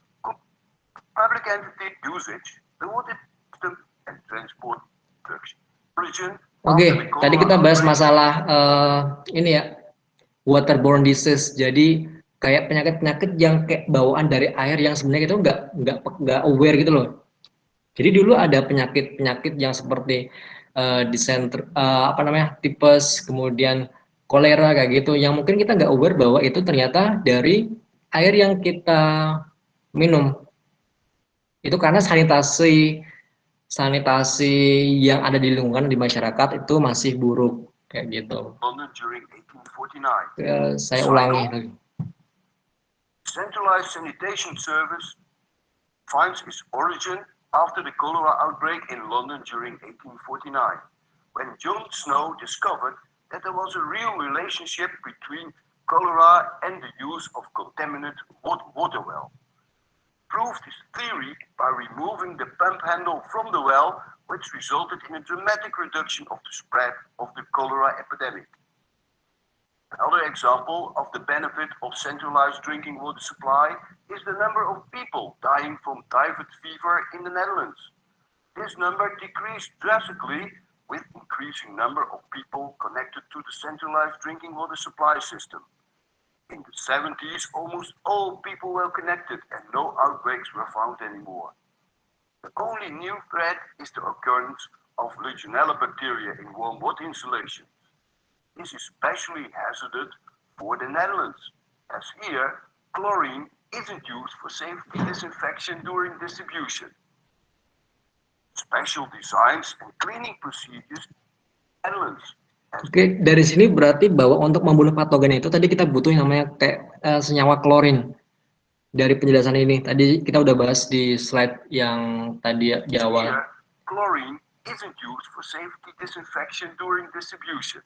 public entity usage, the water system and transport production. Oke, tadi kita bahas masalah ini ya, waterborne disease. Jadi kayak penyakit-penyakit yang kayak bawaan dari air yang sebenarnya itu nggak aware gitu loh. Jadi dulu ada penyakit-penyakit yang seperti tipes, kemudian kolera kayak gitu, yang mungkin kita nggak aware bahwa itu ternyata dari air yang kita minum. Itu karena sanitasi yang ada di lingkungan di masyarakat itu masih buruk kayak gitu. Saya ulangi lagi. Centralized sanitation service finds its origin after the cholera outbreak in London during 1849, when John Snow discovered that there was a real relationship between cholera and the use of contaminated water well. Proved his theory by removing the pump handle from the well, which resulted in a dramatic reduction of the spread of the cholera epidemic. Another example of the benefit of centralized drinking water supply is the number of people dying from typhoid fever in the Netherlands. This number decreased drastically with increasing number of people connected to the centralized drinking water supply system. In the 70s, almost all people were connected and no outbreaks were found anymore. The only new threat is the occurrence of Legionella bacteria in warm water installations. This is especially hazardous for the Netherlands, as here, chlorine isn't used for safety disinfection during distribution. Special designs and cleaning procedures in the Netherlands. Oke, dari sini berarti bahwa untuk membunuh patogen itu tadi kita butuh yang namanya senyawa klorin. Dari penjelasan ini tadi kita udah bahas di slide yang tadi di awal. Here, chlorine isn't used for safety disinfection during distribution.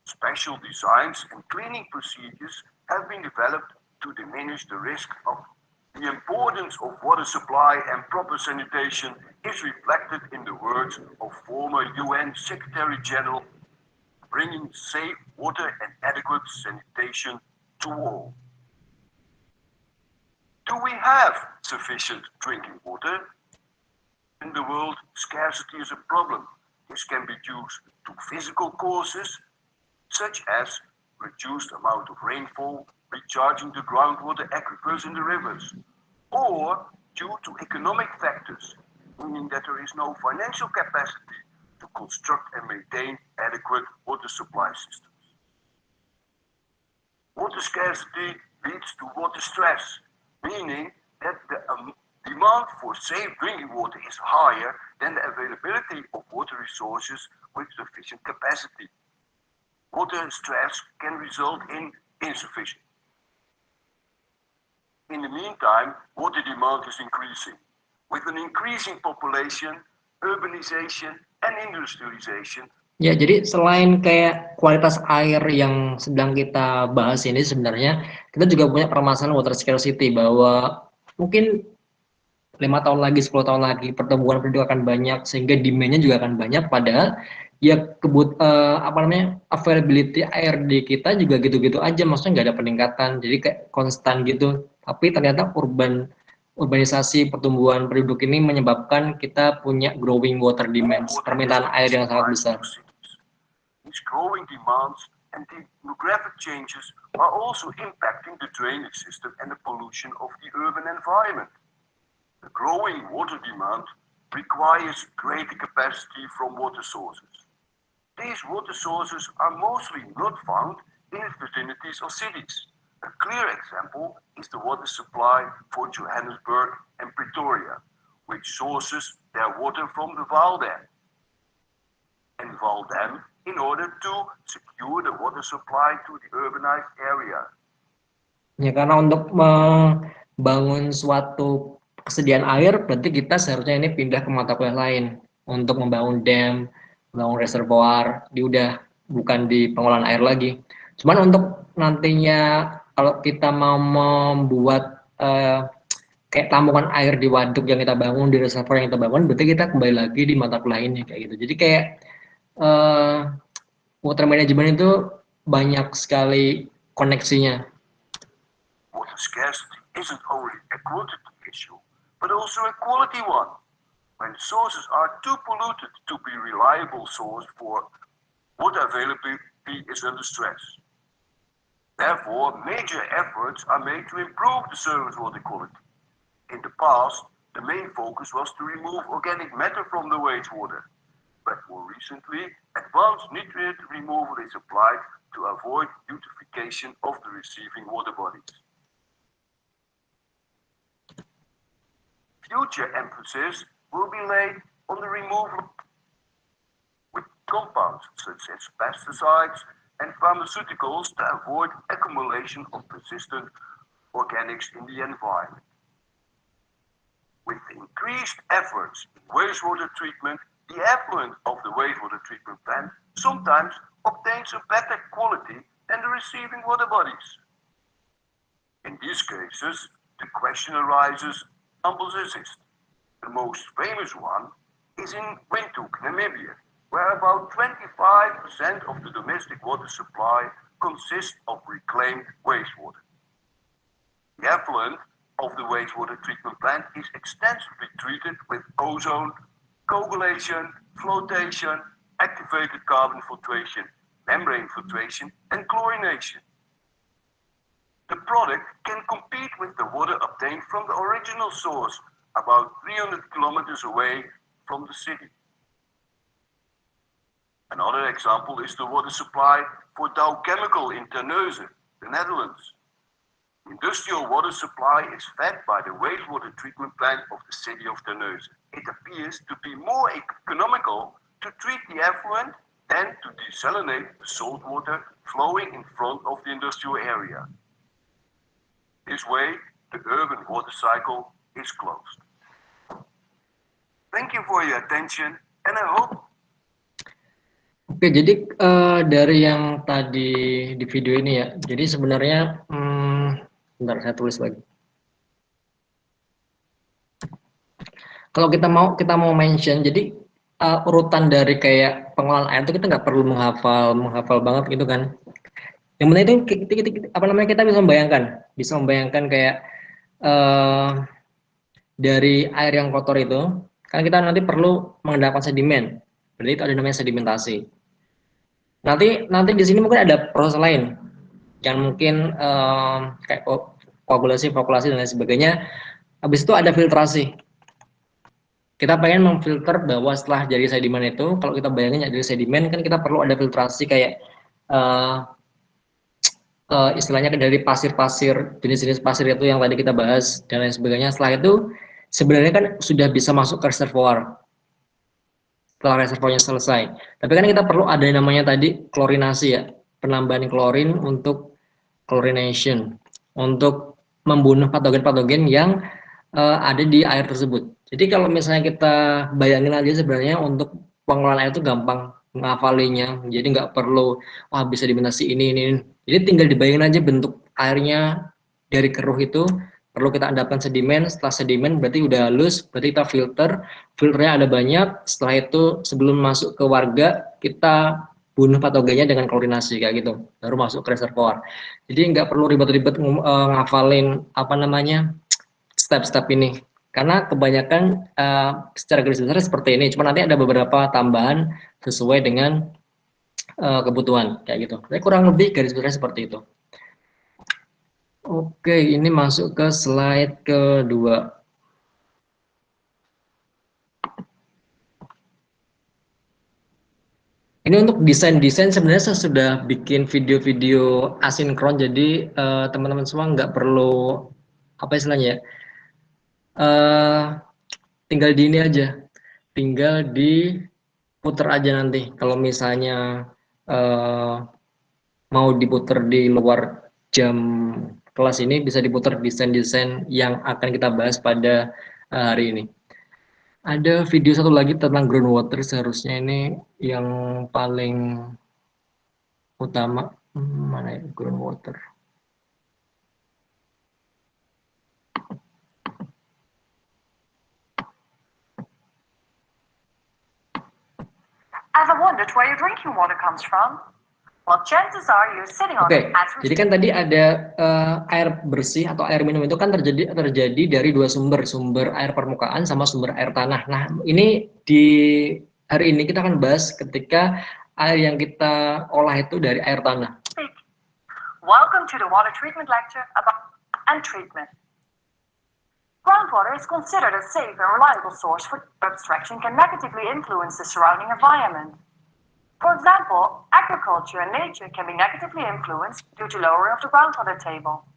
Special designs and cleaning procedures have been developed to diminish the risk of. The importance of water supply and proper sanitation is reflected in the words of former UN Secretary General, bringing safe water and adequate sanitation to all. Do we have sufficient drinking water? In the world, scarcity is a problem. This can be due to physical causes, such as reduced amount of rainfall, recharging the groundwater aquifers in the rivers, or due to economic factors, meaning that there is no financial capacity to construct and maintain adequate water supply systems. Water scarcity leads to water stress, meaning that the demand for safe drinking water is higher than the availability of water resources with sufficient capacity. Water stress can result in insufficient. In the meantime, water demand is increasing. With an increasing population, urbanization, and industrialization. Ya, jadi selain kayak kualitas air yang sedang kita bahas ini sebenarnya, kita juga punya permasalahan water scarcity, bahwa mungkin 5 tahun lagi, 10 tahun lagi pertumbuhan penduduk akan banyak sehingga demand-nya juga akan banyak, padahal ya availability air di kita juga gitu-gitu aja, maksudnya nggak ada peningkatan, jadi kayak konstan gitu. Tapi ternyata urbanisasi pertumbuhan penduduk ini menyebabkan kita punya growing water demands, permintaan air yang sangat besar. These growing demands and demographic changes are also impacting the drainage system and the pollution of the urban environment. The growing water demand requires greater capacity from water sources. These water sources are mostly not found in the vicinities of cities. A clear example is the water supply for Johannesburg and Pretoria, which sources their water from the Vaal Dam. And Vaal Dam in order to secure the water supply to the urbanized area. Ya, karena untuk membangun suatu kesediaan air, berarti kita seharusnya ini pindah ke mata kuliah lain untuk membangun dam, membangun reservoir, udah bukan di pengolahan air lagi. Cuman untuk nantinya kalau kita mau membuat kayak tampungan air di waduk yang kita bangun, di reservoir yang kita bangun, berarti kita kembali lagi di mata kuliah ini kayak gitu. Jadi kayak water management itu banyak sekali koneksinya. Water scarcity isn't only a quantity issue, but also a quality one. When sources are too polluted to be reliable source for water availability is under stress. Therefore, major efforts are made to improve the surface water quality. In the past, the main focus was to remove organic matter from the wastewater. But more recently, advanced nutrient removal is applied to avoid eutrophication of the receiving water bodies. Future emphasis will be laid on the removal with compounds such as pesticides and pharmaceuticals to avoid accumulation of persistent organics in the environment. With increased efforts in wastewater treatment, the effluent of the wastewater treatment plant sometimes obtains a better quality than the receiving water bodies. In these cases, the question arises, examples exist. The most famous one is in Windhoek, Namibia, where about 25% of the domestic water supply consists of reclaimed wastewater. The effluent of the wastewater treatment plant is extensively treated with ozone, coagulation, flotation, activated carbon filtration, membrane filtration, and chlorination. The product can compete with the water obtained from the original source, about 300 kilometers away from the city. Another example is the water supply for Dow Chemical in Terneuzen, the Netherlands. Industrial water supply is fed by the wastewater treatment plant of the city of Terneuzen. It appears to be more economical to treat the effluent than to desalinate the salt water flowing in front of the industrial area. This way, the urban water cycle is closed. Thank you for your attention, and I hope. Oke, jadi dari yang tadi di video ini ya, jadi sebenarnya, bentar saya tulis lagi. Kalau kita mau mention, jadi urutan dari kayak pengolahan air itu kita nggak perlu menghafal banget gitu kan. Yang penting itu kita bisa membayangkan kayak dari air yang kotor itu, kan kita nanti perlu mengendalikan sedimen. Berarti itu ada namanya sedimentasi. Nanti di sini mungkin ada proses lain yang mungkin kayak koagulasi, flokulasi dan lain sebagainya. Habis itu ada filtrasi. Kita pengen memfilter bahwa setelah jadi sedimen itu, kalau kita bayangin jadi sedimen kan kita perlu ada filtrasi kayak istilahnya dari pasir-pasir, jenis-jenis pasir itu yang tadi kita bahas dan lain sebagainya. Setelah itu sebenarnya kan sudah bisa masuk ke reservoir. Setelah reservoirnya selesai. Tapi kan kita perlu ada yang namanya tadi klorinasi ya, penambahan klorin untuk chlorination, untuk membunuh patogen-patogen yang ada di air tersebut. Jadi kalau misalnya kita bayangin aja sebenarnya untuk pengolahan air itu gampang ngafalinya, jadi nggak perlu bisa sedimentasi ini. Jadi tinggal dibayangin aja bentuk airnya dari keruh itu perlu kita endapkan sedimen. Setelah sedimen berarti udah halus, berarti kita filternya ada banyak. Setelah itu sebelum masuk ke warga kita bunuh patogennya dengan klorinasi kayak gitu, baru masuk ke reservoir. Jadi nggak perlu ribet-ribet ngafalin apa namanya step-step ini, karena kebanyakan secara garis besar seperti ini. Cuma nanti ada beberapa tambahan sesuai dengan kebutuhan kayak gitu. Tapi kurang lebih garis besar seperti itu. Oke, ini masuk ke slide kedua. Ini untuk desain sebenarnya saya sudah bikin video-video asinkron, jadi teman-teman semua nggak perlu apa istilahnya ya, tinggal di ini aja, tinggal diputer aja nanti. Kalau misalnya mau diputer di luar jam kelas ini, bisa diputer desain-desain yang akan kita bahas pada hari ini. Ada video satu lagi tentang groundwater, seharusnya ini yang paling utama. Mana ya groundwater? Ever wondered where your drinking water comes from? Well, chances are you're sitting on Oke, it as we jadi kan tadi ada air bersih atau air minum itu kan terjadi dari dua sumber air permukaan sama sumber air tanah. Nah, ini di hari ini kita akan bahas ketika air yang kita olah itu dari air tanah. speak. Welcome to the water treatment lecture about and treatment. Groundwater is considered a safe and reliable source for abstraction can negatively influence the surrounding environment. For example, agriculture and nature can be negatively influenced due to lowering of the groundwater table.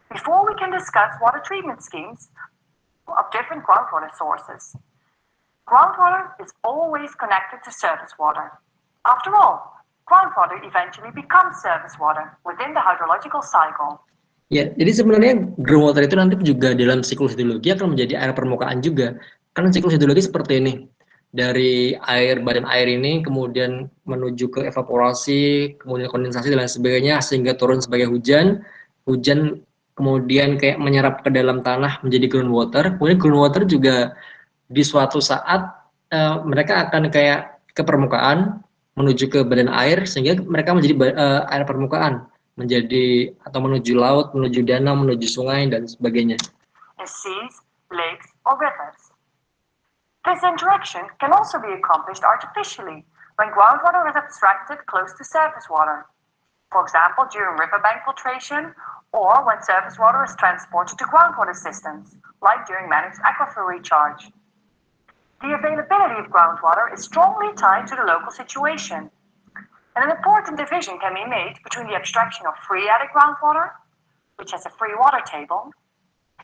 Before we can discuss water treatment schemes of different groundwater sources, groundwater is always connected to surface water. After all, groundwater eventually becomes surface water within the hydrological cycle. Ya, jadi sebenarnya groundwater itu nanti juga dalam siklus hidrologi akan menjadi air permukaan juga. Karena siklus hidrologi seperti ini. Dari badan air ini kemudian menuju ke evaporasi, kemudian kondensasi dan lain sebagainya sehingga turun sebagai hujan. Hujan kemudian kayak menyerap ke dalam tanah menjadi groundwater. Kemudian groundwater juga di suatu saat mereka akan kayak ke permukaan menuju ke badan air sehingga mereka menjadi air permukaan, menjadi atau menuju laut, menuju danau, menuju sungai dan sebagainya. In seas, lakes, or rivers. This interaction can also be accomplished artificially when groundwater is abstracted close to surface water. For example, during riverbank filtration or when surface water is transported to groundwater systems, like during managed aquifer recharge. The availability of groundwater is strongly tied to the local situation, and an important division can be made between the abstraction of phreatic groundwater, which has a free water table,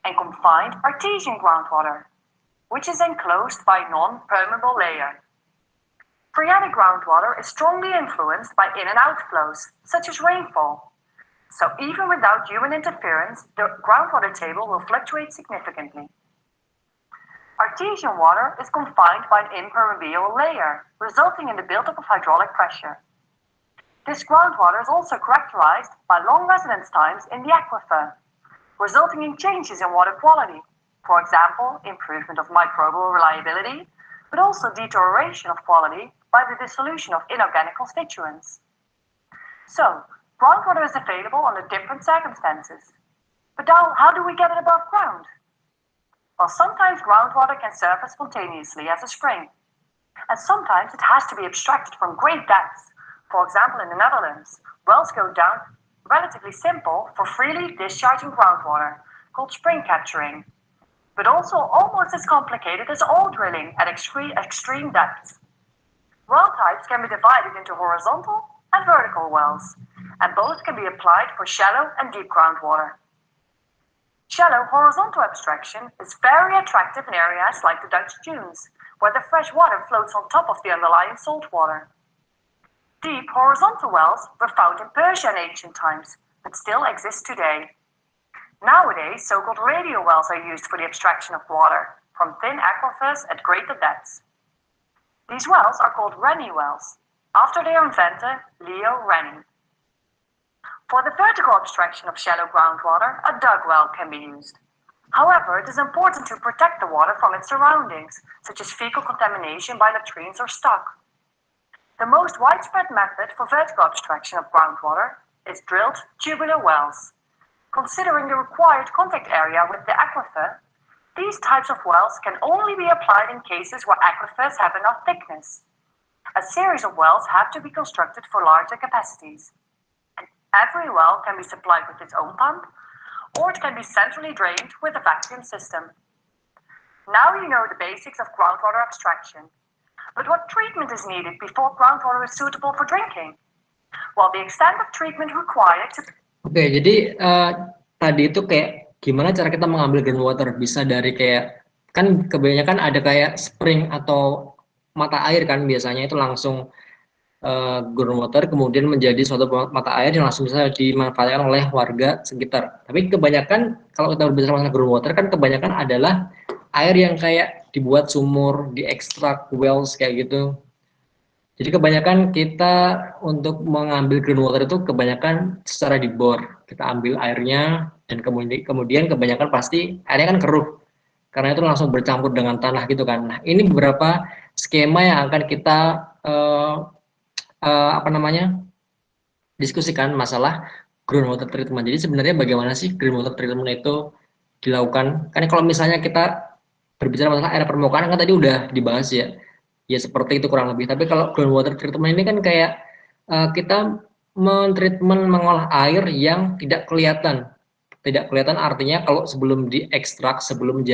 and confined artesian groundwater, which is enclosed by a non-permeable layer. Phreatic groundwater is strongly influenced by in- and outflows, such as rainfall. So even without human interference, the groundwater table will fluctuate significantly. Artesian water is confined by an impermeable layer, resulting in the buildup of hydraulic pressure. This groundwater is also characterized by long residence times in the aquifer, resulting in changes in water quality. For example, improvement of microbial reliability, but also deterioration of quality by the dissolution of inorganic constituents. So, groundwater is available under different circumstances. But now, how do we get it above ground? Well, sometimes groundwater can surface spontaneously as a spring, and sometimes it has to be abstracted from great depths. For example, in the Netherlands, wells go down relatively simple for freely discharging groundwater, called spring capturing, but also almost as complicated as oil drilling at extreme depths. Well types can be divided into horizontal and vertical wells, and both can be applied for shallow and deep groundwater. Shallow horizontal abstraction is very attractive in areas like the Dutch dunes, where the fresh water floats on top of the underlying salt water. Deep horizontal wells were found in Persia in ancient times, but still exist today. Nowadays, so-called radial wells are used for the abstraction of water from thin aquifers at greater depths. These wells are called Rennie wells, after their inventor, Leo Rennie. For the vertical abstraction of shallow groundwater, a dug well can be used. However, it is important to protect the water from its surroundings, such as fecal contamination by latrines or stock. The most widespread method for vertical abstraction of groundwater is drilled tubular wells. Considering the required contact area with the aquifer, these types of wells can only be applied in cases where aquifers have enough thickness. A series of wells have to be constructed for larger capacities. Every well can be supplied with its own pump, or it can be centrally drained with a vacuum system. Now you know the basics of groundwater abstraction. But what treatment is needed before groundwater is suitable for drinking? Well, the extent of treatment required to... Oke, jadi tadi itu kayak gimana cara kita mengambil groundwater? Bisa dari kayak, kan kebanyakan ada kayak spring atau mata air kan, biasanya itu langsung groundwater kemudian menjadi suatu mata air yang langsung bisa dimanfaatkan oleh warga sekitar. Tapi kebanyakan kalau kita berbicara mengenai groundwater kan kebanyakan adalah air yang kayak dibuat sumur, diekstrak wells kayak gitu. Jadi kebanyakan kita untuk mengambil groundwater itu kebanyakan secara dibor. Kita ambil airnya dan kemudian kebanyakan pasti airnya kan keruh. Karena itu langsung bercampur dengan tanah gitu kan. Nah, ini beberapa skema yang akan kita diskusikan masalah groundwater treatment. Jadi sebenarnya bagaimana sih groundwater treatment itu dilakukan? Kan kalau misalnya kita berbicara masalah air permukaan kan tadi udah dibahas ya. Ya seperti itu kurang lebih. Tapi kalau groundwater treatment ini kan kayak kita mengolah air yang tidak kelihatan. Tidak kelihatan artinya kalau sebelum diekstrak, sebelum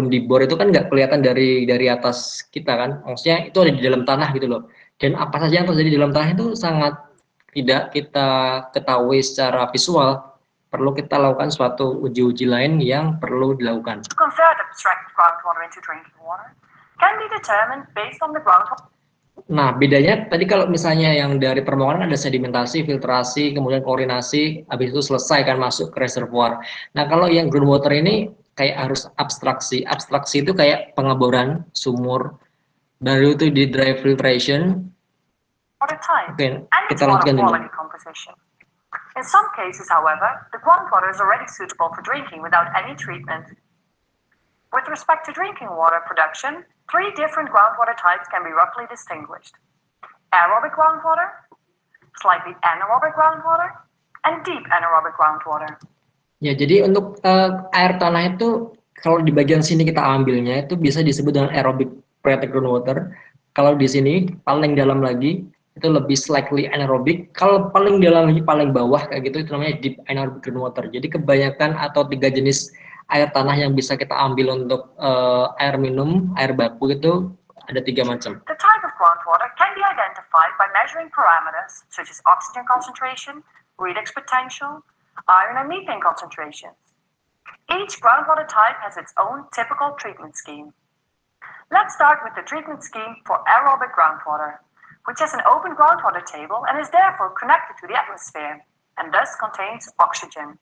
dibor itu kan nggak kelihatan dari atas kita kan. Maksudnya itu ada di dalam tanah gitu loh. Dan apa saja yang terjadi di dalam tanah itu sangat tidak kita ketahui secara visual. Perlu kita lakukan suatu uji-uji lain yang perlu dilakukan. To convert abstracted groundwater into drinking water can be determined based on the groundwater. Nah, bedanya tadi kalau misalnya yang dari permukaan ada sedimentasi, filtrasi, kemudian klorinasi, habis itu selesai kan masuk ke reservoir. Nah, kalau yang groundwater ini kayak harus abstraksi. Abstraksi itu kayak pengeboran sumur, baru itu di dry filtration. Water type Oke, and its kita water lanjutkan dulu. quality composition. In some cases, however, the groundwater is already suitable for drinking without any treatment. With respect to drinking water production, 3 different groundwater types can be roughly distinguished: aerobic groundwater, slightly anaerobic groundwater, and deep anaerobic groundwater. Ya, jadi untuk air tanah itu kalau di bagian sini kita ambilnya itu bisa disebut dengan aerobic phreatic groundwater. Kalau di sini paling dalam lagi itu lebih slightly anaerobic. Kalau paling dalam lagi paling bawah kayak gitu itu namanya deep anaerobic groundwater. Jadi kebanyakan atau 3 jenis air tanah yang bisa kita ambil untuk air minum, air baku itu ada 3 macam. The type of groundwater can be identified by measuring parameters such as oxygen concentration, redox potential, iron and methane concentrations. Each groundwater type has its own typical treatment scheme. Let's start with the treatment scheme for aerobic groundwater, which has an open groundwater table and is therefore connected to the atmosphere, and thus contains oxygen.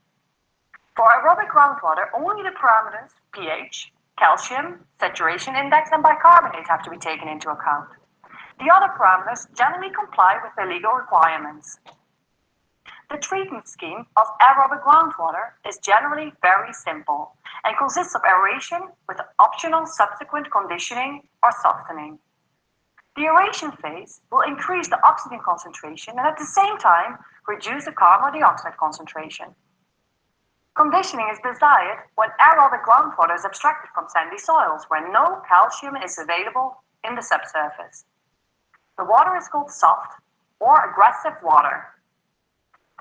For aerobic groundwater, only the parameters pH, calcium, saturation index, and bicarbonate have to be taken into account. The other parameters generally comply with the legal requirements. The treatment scheme of aerobic groundwater is generally very simple and consists of aeration with optional subsequent conditioning or softening. The aeration phase will increase the oxygen concentration and at the same time reduce the carbon dioxide concentration. Conditioning is desired when aerobic groundwater is abstracted from sandy soils where no calcium is available in the subsurface. The water is called soft or aggressive water.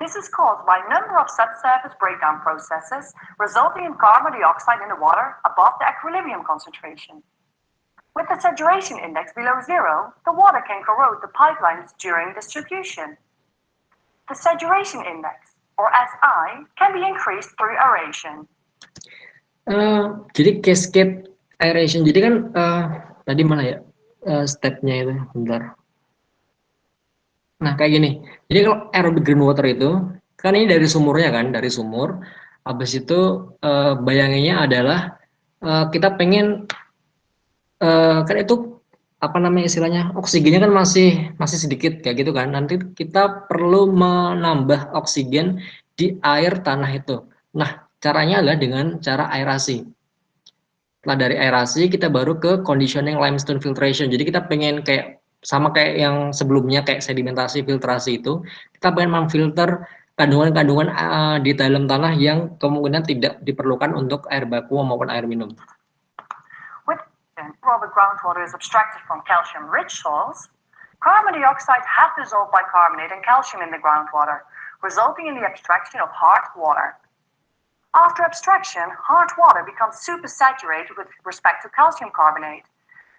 This is caused by a number of subsurface breakdown processes resulting in carbon dioxide in the water above the equilibrium concentration. With the saturation index below 0, the water can corrode the pipelines during distribution. The saturation index, or SI, can be increased through aeration. Jadi cascade aeration. Jadi kan tadi mana ya stepnya itu, bentar. Nah kayak gini. Jadi kalau aerobic groundwater itu kan ini dari sumurnya kan, dari sumur. Habis itu bayanginnya adalah kita pengen kan itu apa namanya istilahnya, oksigennya kan masih sedikit kayak gitu kan. Nanti kita perlu menambah oksigen di air tanah itu. Nah, caranya adalah dengan cara aerasi. Setelah dari aerasi kita baru ke conditioning limestone filtration. Jadi kita pengen kayak sama kayak yang sebelumnya kayak sedimentasi filtrasi itu, kita pengen memfilter kandungan-kandungan di dalam tanah yang kemungkinan tidak diperlukan untuk air baku maupun air minum. With anaerobic groundwater is abstracted from calcium-rich soils, carbon dioxide has dissolved bicarbonate and calcium in the groundwater, resulting in the abstraction of hard water. After abstraction, hard water becomes supersaturated with respect to calcium carbonate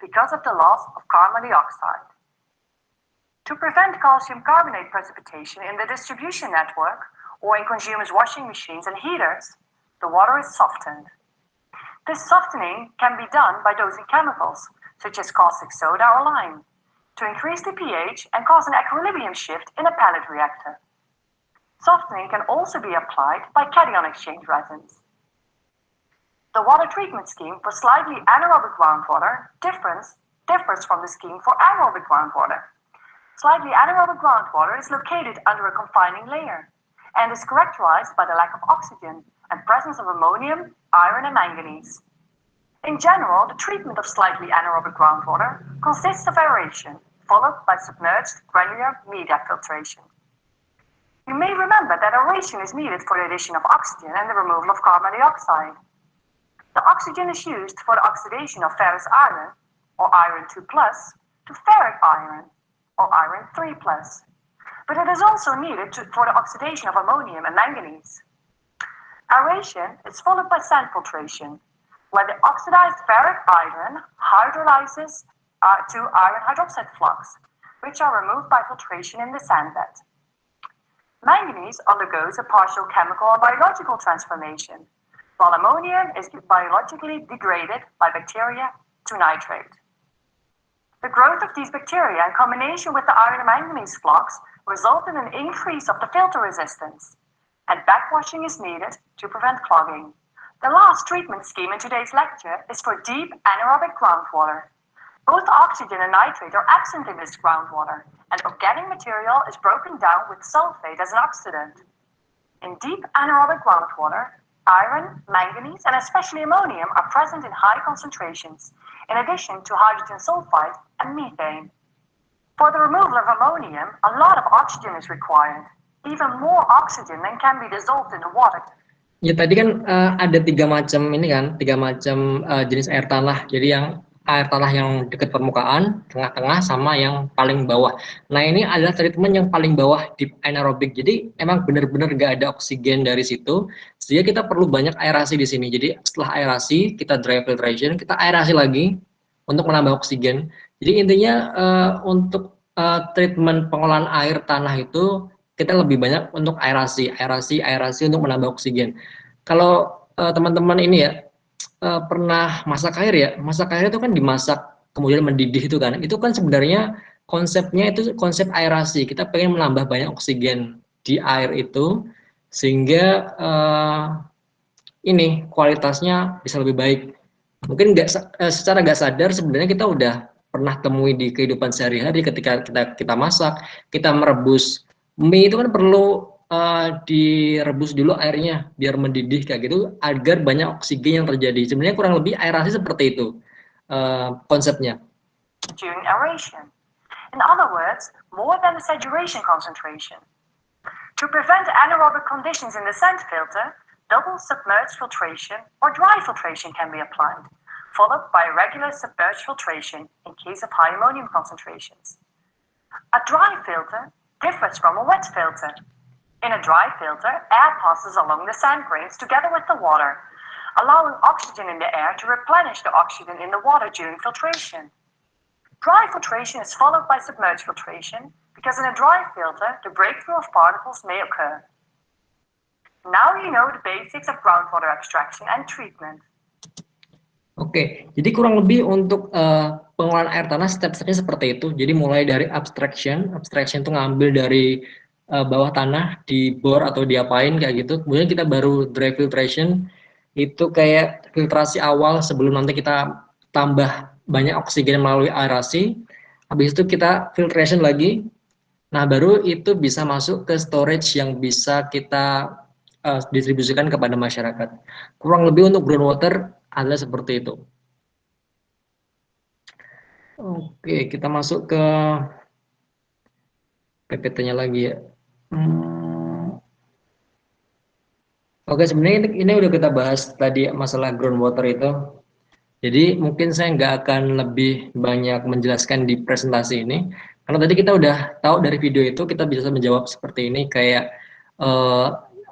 because of the loss of carbon dioxide. To prevent calcium carbonate precipitation in the distribution network or in consumers' washing machines and heaters, the water is softened. This softening can be done by dosing chemicals, such as caustic soda or lime, to increase the pH and cause an equilibrium shift in a pellet reactor. Softening can also be applied by cation exchange resins. The water treatment scheme for slightly anaerobic groundwater differs from the scheme for aerobic groundwater. Slightly anaerobic groundwater is located under a confining layer and is characterized by the lack of oxygen and presence of ammonium, iron, and manganese. In general, the treatment of slightly anaerobic groundwater consists of aeration, followed by submerged granular media filtration. You may remember that aeration is needed for the addition of oxygen and the removal of carbon dioxide. The oxygen is used for the oxidation of ferrous iron, or iron 2+, to ferric iron, or iron 3+. But it is also needed for the oxidation of ammonium and manganese. Aeration is followed by sand filtration, where the oxidized ferric iron hydrolyzes to iron hydroxide flux, which are removed by filtration in the sand bed. Manganese undergoes a partial chemical or biological transformation, while ammonium is biologically degraded by bacteria to nitrate. The growth of these bacteria in combination with the iron and manganese flux result in an increase of the filter resistance, and backwashing is needed to prevent clogging. The last treatment scheme in today's lecture is for deep anaerobic groundwater. Both oxygen and nitrate are absent in this groundwater, and organic material is broken down with sulfate as an oxidant. In deep anaerobic groundwater, iron, manganese, and especially ammonium are present in high concentrations, in addition to hydrogen sulfide and methane. For the removal of ammonium, a lot of oxygen is required, even more oxygen than can be dissolved in the water. Ya tadi kan ada tiga macam jenis air tanah. Jadi yang air tanah yang dekat permukaan, tengah-tengah, sama yang paling bawah. Nah ini adalah treatment yang paling bawah, deep anaerobic. Jadi emang benar-benar nggak ada oksigen dari situ, sehingga kita perlu banyak aerasi di sini. Jadi setelah aerasi, kita dry filtration, kita aerasi lagi untuk menambah oksigen. Jadi intinya untuk treatment pengolahan air tanah itu kita lebih banyak untuk aerasi untuk menambah oksigen. Kalau teman-teman ini ya pernah masak air ya, masak air itu kan dimasak kemudian mendidih itu kan sebenarnya konsepnya itu konsep aerasi. Kita pengen menambah banyak oksigen di air itu sehingga ini kualitasnya bisa lebih baik. Mungkin secara nggak sadar sebenarnya kita udah pernah temui di kehidupan sehari-hari ketika kita masak, kita merebus mie itu kan perlu direbus dulu airnya biar mendidih kayak gitu agar banyak oksigen yang terjadi. Sebenarnya kurang lebih aerasi seperti itu konsepnya. During aeration. In other words, more than the saturation concentration. To prevent anaerobic conditions in the sand filter, double submerged filtration or dry filtration can be applied, followed by regular submerged filtration in case of high ammonium concentrations. A dry filter differs from a wet filter. In a dry filter, air passes along the sand grains together with the water, allowing oxygen in the air to replenish the oxygen in the water during filtration. Dry filtration is followed by submerged filtration because in a dry filter, the breakthrough of particles may occur. Now you know the basics of groundwater abstraction and treatment. Oke, jadi kurang lebih untuk pengolahan air tanah step-stepnya seperti itu. Jadi mulai dari abstraction itu ngambil dari bawah tanah, dibor atau diapain kayak gitu. Kemudian kita baru dry filtration, itu kayak filtrasi awal sebelum nanti kita tambah banyak oksigen melalui aerasi, habis itu kita filtration lagi. Nah, baru itu bisa masuk ke storage yang bisa kita distribusikan kepada masyarakat. Kurang lebih untuk groundwater adalah seperti itu. Oke, kita masuk ke PPT-nya lagi ya. Oke, sebenarnya ini udah kita bahas tadi masalah groundwater itu. Jadi mungkin saya nggak akan lebih banyak menjelaskan di presentasi ini, karena tadi kita udah tahu dari video itu kita bisa menjawab seperti ini, kayak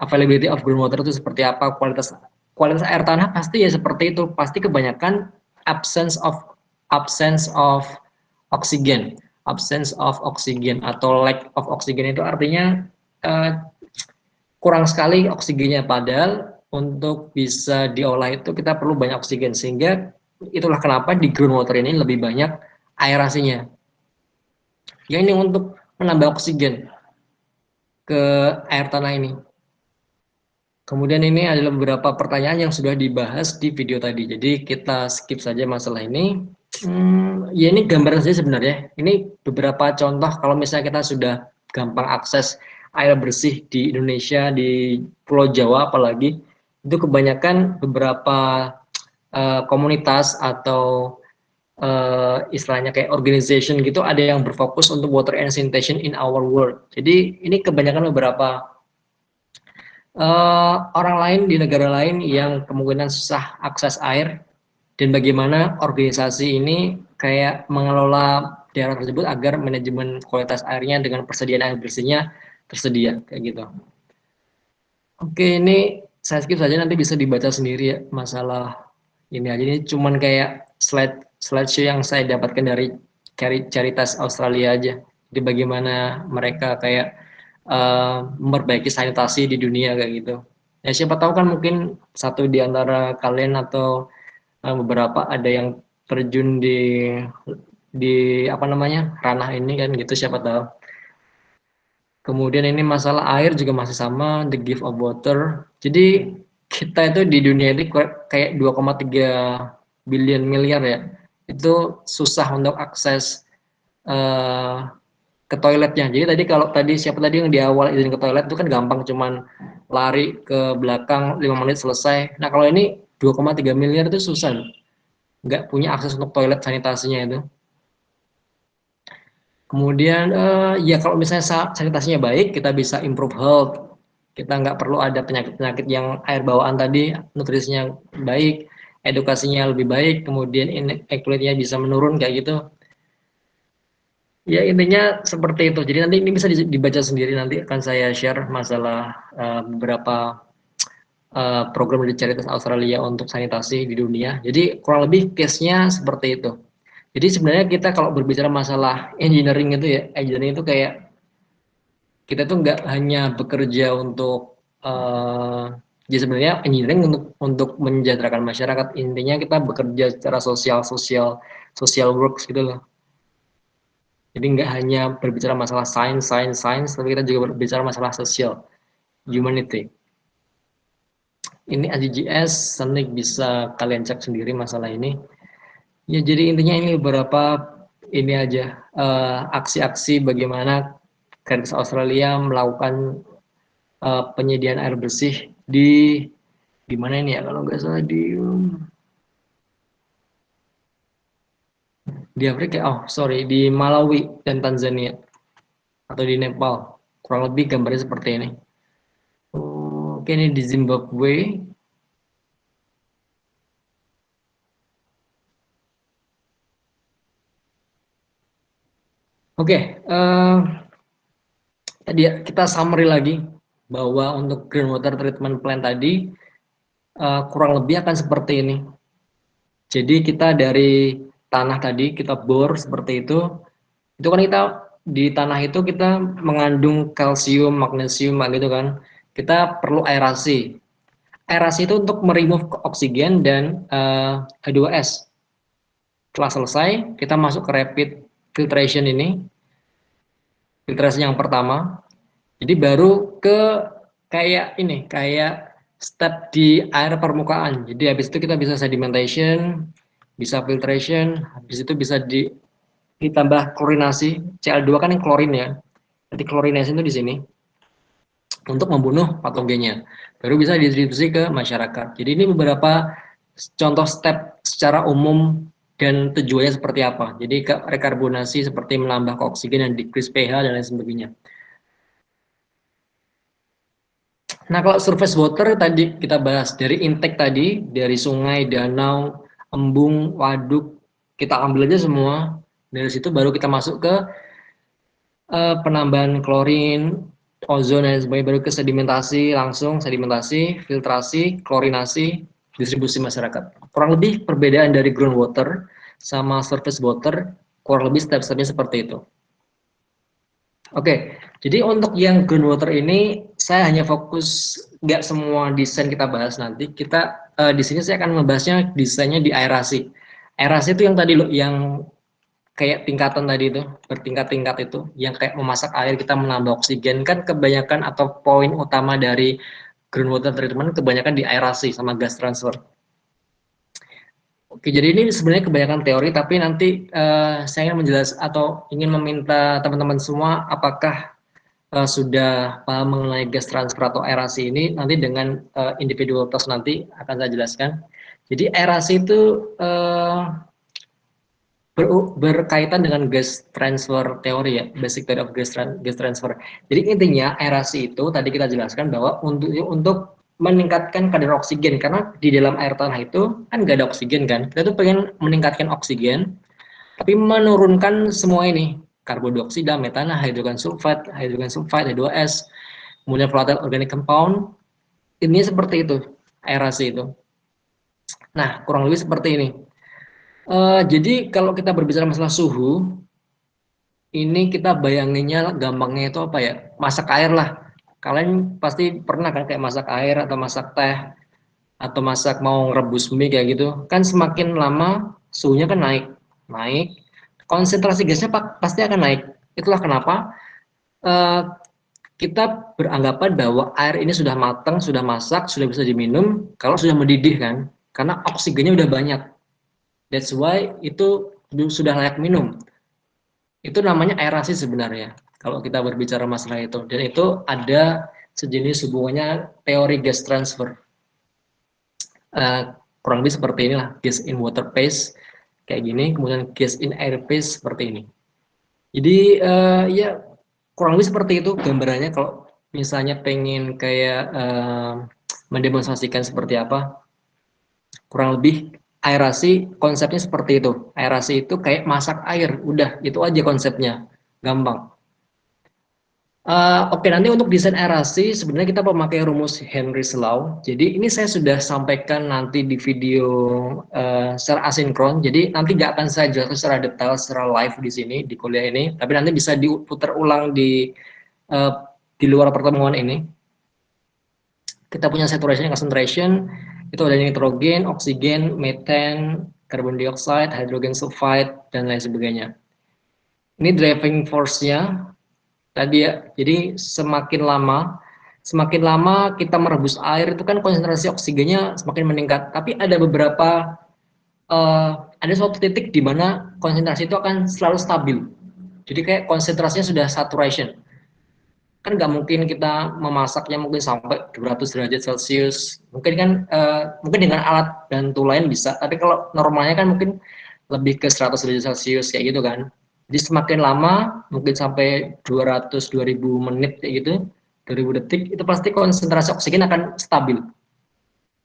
availability of groundwater itu seperti apa, kualitas air tanah pasti ya seperti itu, pasti kebanyakan absence of oxygen, atau lack of oxygen itu artinya kurang sekali oksigennya, padahal untuk bisa diolah itu kita perlu banyak oksigen, sehingga itulah kenapa di groundwater ini lebih banyak aerasinya. Ya, ini untuk menambah oksigen ke air tanah ini. Kemudian ini adalah beberapa pertanyaan yang sudah dibahas di video tadi, jadi kita skip saja masalah ini. Ya, ini gambaran saja sebenarnya. Ini beberapa contoh kalau misalnya kita sudah gampang akses air bersih di Indonesia, di Pulau Jawa apalagi, itu kebanyakan beberapa komunitas atau istilahnya kayak organization gitu, ada yang berfokus untuk water and sanitation in our world. Jadi ini kebanyakan beberapa orang lain di negara lain yang kemungkinan susah akses air, dan bagaimana organisasi ini kayak mengelola daerah tersebut agar manajemen kualitas airnya dengan persediaan air bersihnya tersedia, kayak gitu. Oke, ini saya skip saja, nanti bisa dibaca sendiri ya masalah ini aja. Ini cuman kayak slideshow yang saya dapatkan dari Caritas Australia aja. Jadi bagaimana mereka kayak memperbaiki sanitasi di dunia kayak gitu. Ya, siapa tahu kan mungkin satu di antara kalian atau beberapa ada yang terjun di apa namanya ranah ini kan gitu, siapa tahu. Kemudian ini masalah air juga masih sama, the gift of water. Jadi kita itu di dunia ini kayak 2,3 billion miliar ya, itu susah untuk akses ke toiletnya. Jadi tadi kalau siapa tadi yang di awal izin ke toilet itu kan gampang, cuman lari ke belakang 5 menit selesai. Nah, kalau ini 2,3 miliar itu susah, nggak punya akses untuk toilet sanitasinya itu. Kemudian ya kalau misalnya sanitasinya baik, kita bisa improve health. Kita nggak perlu ada penyakit-penyakit yang air bawaan tadi, nutrisinya baik, edukasinya lebih baik, kemudian inequality-nya bisa menurun kayak gitu. Ya, intinya seperti itu. Jadi nanti ini bisa dibaca sendiri, nanti akan saya share masalah beberapa program dari Caritas Australia untuk sanitasi di dunia. Jadi kurang lebih case-nya seperti itu. Jadi sebenarnya kita kalau berbicara masalah engineering itu ya, engineering itu kayak kita tuh nggak hanya bekerja untuk ya sebenarnya engineering untuk mensejahterakan masyarakat. Intinya kita bekerja secara social works gitu loh. Jadi nggak hanya berbicara masalah science, tapi kita juga berbicara masalah sosial, humanity. Ini AJGS, nanti bisa kalian cek sendiri masalah ini. Ya, jadi intinya ini beberapa ini aja aksi-aksi bagaimana Caritas Australia melakukan penyediaan air bersih di mana ini ya, kalau nggak salah di Afrika, di Malawi dan Tanzania atau di Nepal, kurang lebih gambarnya seperti ini. Oke, ini di Zimbabwe. Oke, tadi kita summary lagi bahwa untuk groundwater treatment plant tadi kurang lebih akan seperti ini. Jadi kita dari tanah tadi kita bor seperti itu kan kita di tanah itu kita mengandung kalsium, magnesium gitu kan. Kita perlu aerasi. Aerasi itu untuk meremove oksigen dan H2S. Setelah selesai, kita masuk ke rapid filtration ini. Filtrasi yang pertama. Jadi baru ke kayak step di air permukaan. Jadi habis itu kita bisa sedimentation, bisa filtration, habis itu bisa ditambah klorinasi. Cl2 kan yang klorin ya. Nanti klorinasi itu di sini untuk membunuh patogennya. Baru bisa didistribusi ke masyarakat. Jadi ini beberapa contoh step secara umum dan tujuannya seperti apa. Jadi rekarbonasi seperti menambah oksigen dan decrease pH dan lain sebagainya. Nah, kalau surface water tadi kita bahas dari intake tadi, dari sungai, danau, embung, waduk, kita ambil aja semua. Dari situ baru kita masuk ke penambahan klorin, ozon dan sebagainya, baru ke sedimentasi, langsung sedimentasi, filtrasi, klorinasi, distribusi masyarakat. Kurang lebih perbedaan dari groundwater sama surface water, kurang lebih step-stepnya seperti itu. Oke, jadi untuk yang groundwater ini saya hanya fokus, nggak semua desain kita bahas nanti. Kita di sini saya akan membahasnya desainnya di aerasi. Aerasi itu yang tadi loh, yang kayak tingkatan tadi itu, bertingkat-tingkat itu, yang kayak memasak air kita menambah oksigen, kan kebanyakan atau poin utama dari groundwater treatment kebanyakan di aerasi sama gas transfer. Oke, jadi ini sebenarnya kebanyakan teori, tapi nanti saya ingin menjelaskan atau ingin meminta teman-teman semua apakah sudah paham mengenai gas transfer atau aerasi ini. Nanti dengan individual test nanti akan saya jelaskan. Jadi aerasi itu berkaitan dengan gas transfer teori ya, basic theory of gas transfer. Jadi intinya aerasi itu tadi kita jelaskan bahwa untuk meningkatkan kadar oksigen, karena di dalam air tanah itu kan nggak ada oksigen kan, kita tuh pengen meningkatkan oksigen tapi menurunkan semua ini, karbon dioksida, metana, hidrogen sulfide, H2S, kemudian volatile organic compound. Ini seperti itu aerasi itu. Nah, kurang lebih seperti ini. Jadi kalau kita berbicara masalah suhu, ini kita bayanginnya gampangnya itu apa ya? Masak air lah. Kalian pasti pernah kan kayak masak air atau masak teh atau masak mau rebus mie kayak gitu. Kan semakin lama suhunya kan naik, konsentrasi gasnya pasti akan naik. Itulah kenapa kita beranggapan bahwa air ini sudah matang, sudah masak, sudah bisa diminum kalau sudah mendidih kan, karena oksigennya udah banyak. That's why itu sudah layak minum. Itu namanya aerasi sebenarnya, kalau kita berbicara masalah itu. Dan itu ada sejenis hubungannya teori gas transfer. Kurang lebih seperti inilah, gas in water phase, kayak gini, kemudian gas in air phase seperti ini. Jadi ya kurang lebih seperti itu gambarannya. Kalau misalnya pengen kayak mendemonstrasikan seperti apa, kurang lebih aerasi konsepnya seperti itu. Aerasi itu kayak masak air, udah itu aja konsepnya, gampang. Oke, nanti untuk desain aerasi sebenarnya kita memakai rumus Henry's Law. Jadi ini saya sudah sampaikan nanti di video secara asinkron. Jadi nanti nggak akan saya jelaskan secara detail, secara live di sini di kuliah ini, tapi nanti bisa diputar ulang di luar pertemuan ini. Kita punya saturation, concentration, itu ada nitrogen, oksigen, metan, carbon dioxide, hydrogen sulfide, dan lain sebagainya. Ini driving force-nya tadi ya. Jadi semakin lama kita merebus air itu kan konsentrasi oksigennya semakin meningkat. Tapi ada beberapa ada suatu titik di mana konsentrasi itu akan selalu stabil. Jadi kayak konsentrasinya sudah saturation. Kan nggak mungkin kita memasaknya mungkin sampai 200 derajat Celcius. Mungkin kan mungkin dengan alat bantu lain bisa, tapi kalau normalnya kan mungkin lebih ke 100 derajat Celcius kayak gitu kan. Jadi semakin lama mungkin sampai 200-2000 menit kayak gitu, 2000 detik, itu pasti konsentrasi oksigen akan stabil.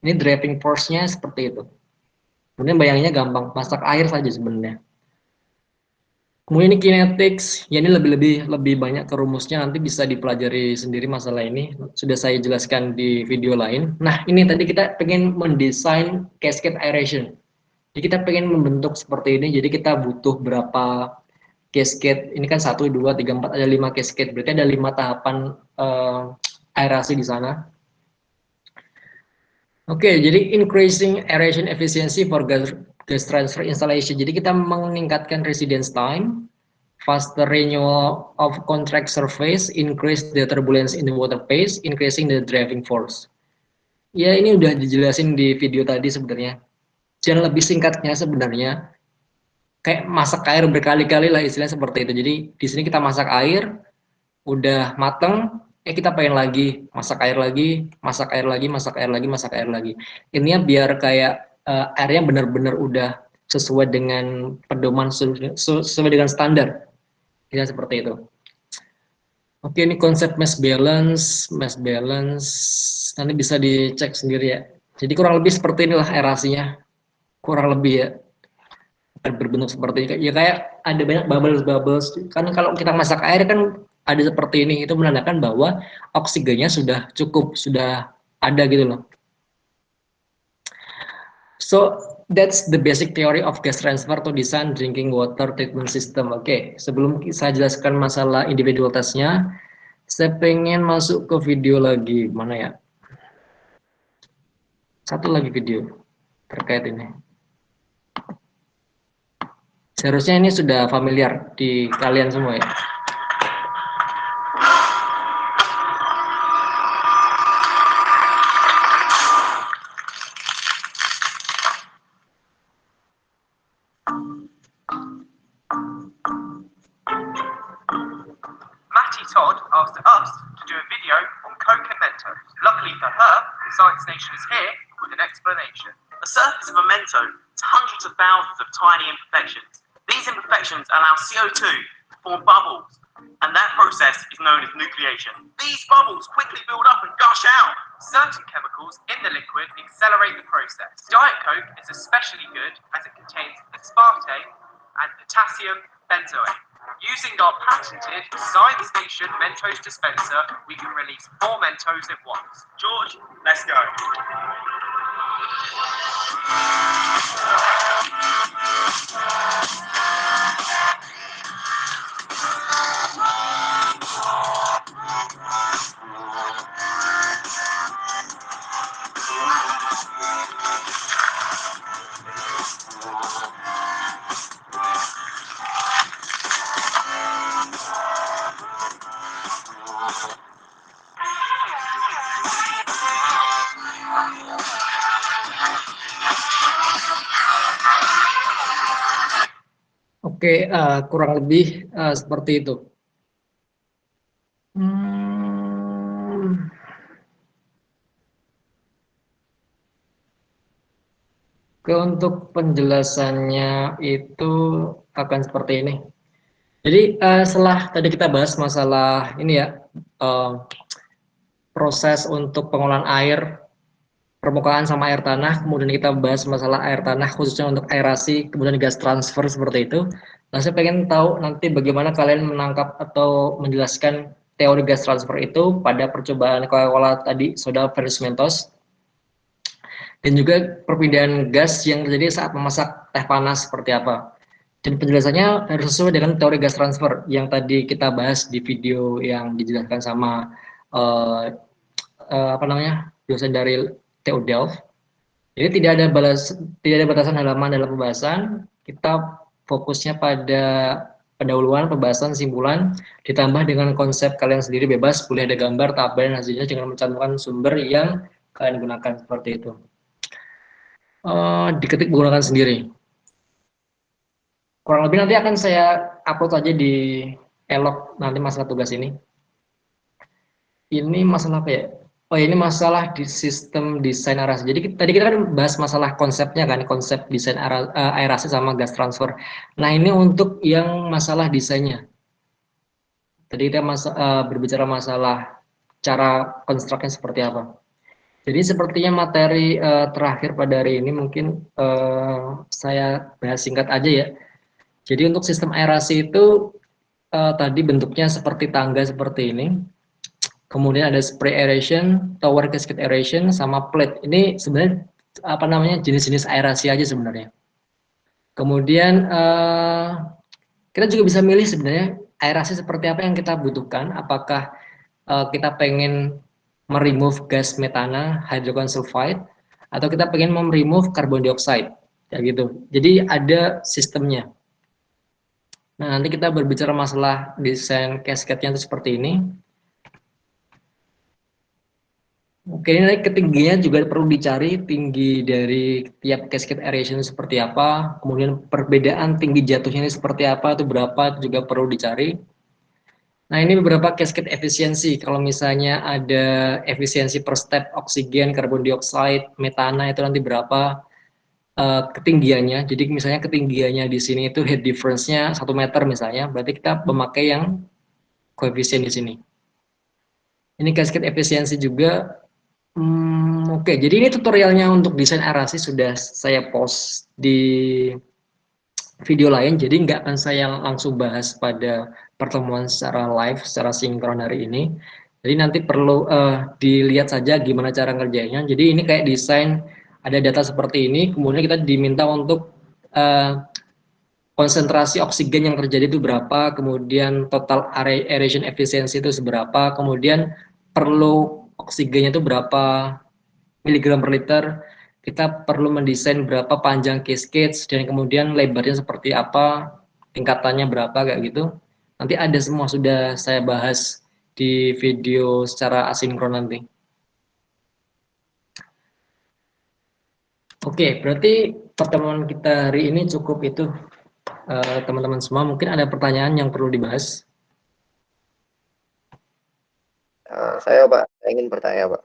Ini driving force-nya seperti itu. Kemudian bayanginnya gampang, masak air saja sebenarnya. Kemudian ini kinetics, ya ini lebih banyak ke rumusnya, nanti bisa dipelajari sendiri masalah ini, sudah saya jelaskan di video lain. Nah ini tadi kita pengen mendesain cascade aeration, jadi kita pengen membentuk seperti ini, jadi kita butuh berapa cascade, ini kan 1, 2, 3, 4, ada 5 cascade, berarti ada 5 tahapan aerasi di sana. Oke, jadi increasing aeration efficiency for gas transfer installation. Jadi kita meningkatkan residence time, faster renewal of contract surface, increase the turbulence in the water phase, increasing the driving force. Ya ini udah dijelasin di video tadi sebenarnya. Yang lebih singkatnya sebenarnya kayak masak air berkali-kali lah istilahnya seperti itu. Jadi di sini kita masak air, udah mateng, kita pengen lagi masak air lagi, masak air lagi, masak air lagi, masak air lagi. Intinya biar kayak airnya benar-benar udah sesuai dengan pedoman, sesuai dengan standar. Ya seperti itu. Oke, ini konsep mass balance nanti bisa dicek sendiri ya. Jadi kurang lebih seperti inilah aerasinya, kurang lebih ya. Berbentuk seperti ini. Ya kayak ada banyak bubbles. Kan kalau kita masak air kan ada seperti ini, itu menandakan bahwa oksigennya sudah cukup, sudah ada gitu loh. So that's the basic theory of gas transfer to design drinking water treatment system. Oke, sebelum saya jelaskan masalah individual testnya, saya pengen masuk ke video lagi, mana ya? Satu lagi video terkait ini. Seharusnya ini sudah familiar di kalian semua ya. Matty Todd asked us to do a video on Coke and Mentos. Luckily for her, Science Nation is here with an explanation. The surface of a Mento is hundreds of thousands of tiny imperfections. These imperfections allow CO2 to form bubbles, and that process is known as nucleation. These bubbles quickly build up and gush out. Certain chemicals in the liquid accelerate the process. Diet Coke is especially good as it contains aspartame and potassium benzoate. Using our patented Science Station Mentos dispenser, we can release 4 Mentos at once. George, let's go. Oke, kurang lebih seperti itu. Untuk penjelasannya itu akan seperti ini. Jadi setelah tadi kita bahas masalah ini ya, proses untuk pengolahan air, permukaan sama air tanah, kemudian kita bahas masalah air tanah khususnya untuk aerasi, kemudian gas transfer seperti itu. Nah, saya pengen tahu nanti bagaimana kalian menangkap atau menjelaskan teori gas transfer itu pada percobaan Coca-Cola tadi, soda versus Mentos. Dan juga perpindahan gas yang terjadi saat memasak teh panas seperti apa. Dan penjelasannya harus sesuai dengan teori gas transfer yang tadi kita bahas di video yang dijelaskan sama dosen dari TU Delft. Jadi tidak ada batasan halaman dalam pembahasan. Kita fokusnya pada pendahuluan, pembahasan, simpulan, ditambah dengan konsep kalian sendiri bebas, boleh ada gambar, tabel, dan hasilnya dengan mencantumkan sumber yang kalian gunakan seperti itu. Diketik menggunakan sendiri. Kurang lebih nanti akan saya upload aja di Elok nanti masalah tugas ini. Ini masalah apa ya? Oh ini masalah di sistem desain aerasi. Jadi tadi kita kan bahas masalah konsepnya kan, konsep desain aerasi sama gas transfer. Nah ini untuk yang masalah desainnya. Tadi kita berbicara masalah cara konstruknya seperti apa. Jadi sepertinya materi terakhir pada hari ini mungkin saya bahas singkat aja ya. Jadi untuk sistem aerasi itu tadi bentuknya seperti tangga seperti ini. Kemudian ada spray aeration, tower cascade aeration, sama plate. Ini sebenarnya jenis-jenis aerasi aja sebenarnya. Kemudian kita juga bisa milih sebenarnya aerasi seperti apa yang kita butuhkan. Apakah kita pengen meremove gas metana, hydrogen sulfide, atau kita pengen remove carbon dioxide, kayak gitu. Jadi ada sistemnya. Nah nanti kita berbicara masalah desain cascade-nya itu seperti ini. Oke, ini ketinggiannya juga perlu dicari, tinggi dari tiap cascade aeration seperti apa, kemudian perbedaan tinggi jatuhnya ini seperti apa, itu berapa, itu juga perlu dicari. Nah, ini beberapa cascade efisiensi. Kalau misalnya ada efisiensi per step oksigen, karbon dioksida, metana itu nanti berapa ketinggiannya. Jadi misalnya ketinggiannya di sini itu heat difference-nya 1 meter misalnya, berarti kita memakai yang koefisien di sini. Ini cascade efisiensi juga. Oke, jadi ini tutorialnya untuk desain aerasi sudah saya post di video lain, jadi nggak akan saya langsung bahas pada pertemuan secara live, secara sinkron hari ini. Jadi nanti perlu dilihat saja gimana cara ngerjainnya. Jadi ini kayak desain, ada data seperti ini, kemudian kita diminta untuk konsentrasi oksigen yang terjadi itu berapa, kemudian total aeration efficiency itu seberapa, kemudian perlu oksigennya itu berapa miligram per liter, kita perlu mendesain berapa panjang cascade dan kemudian lebarnya seperti apa, tingkatannya berapa kayak gitu. Nanti ada semua sudah saya bahas di video secara asinkron nanti. Oke, berarti pertemuan kita hari ini cukup itu teman-teman semua. Mungkin ada pertanyaan yang perlu dibahas. Saya Pak, saya ingin bertanya Pak.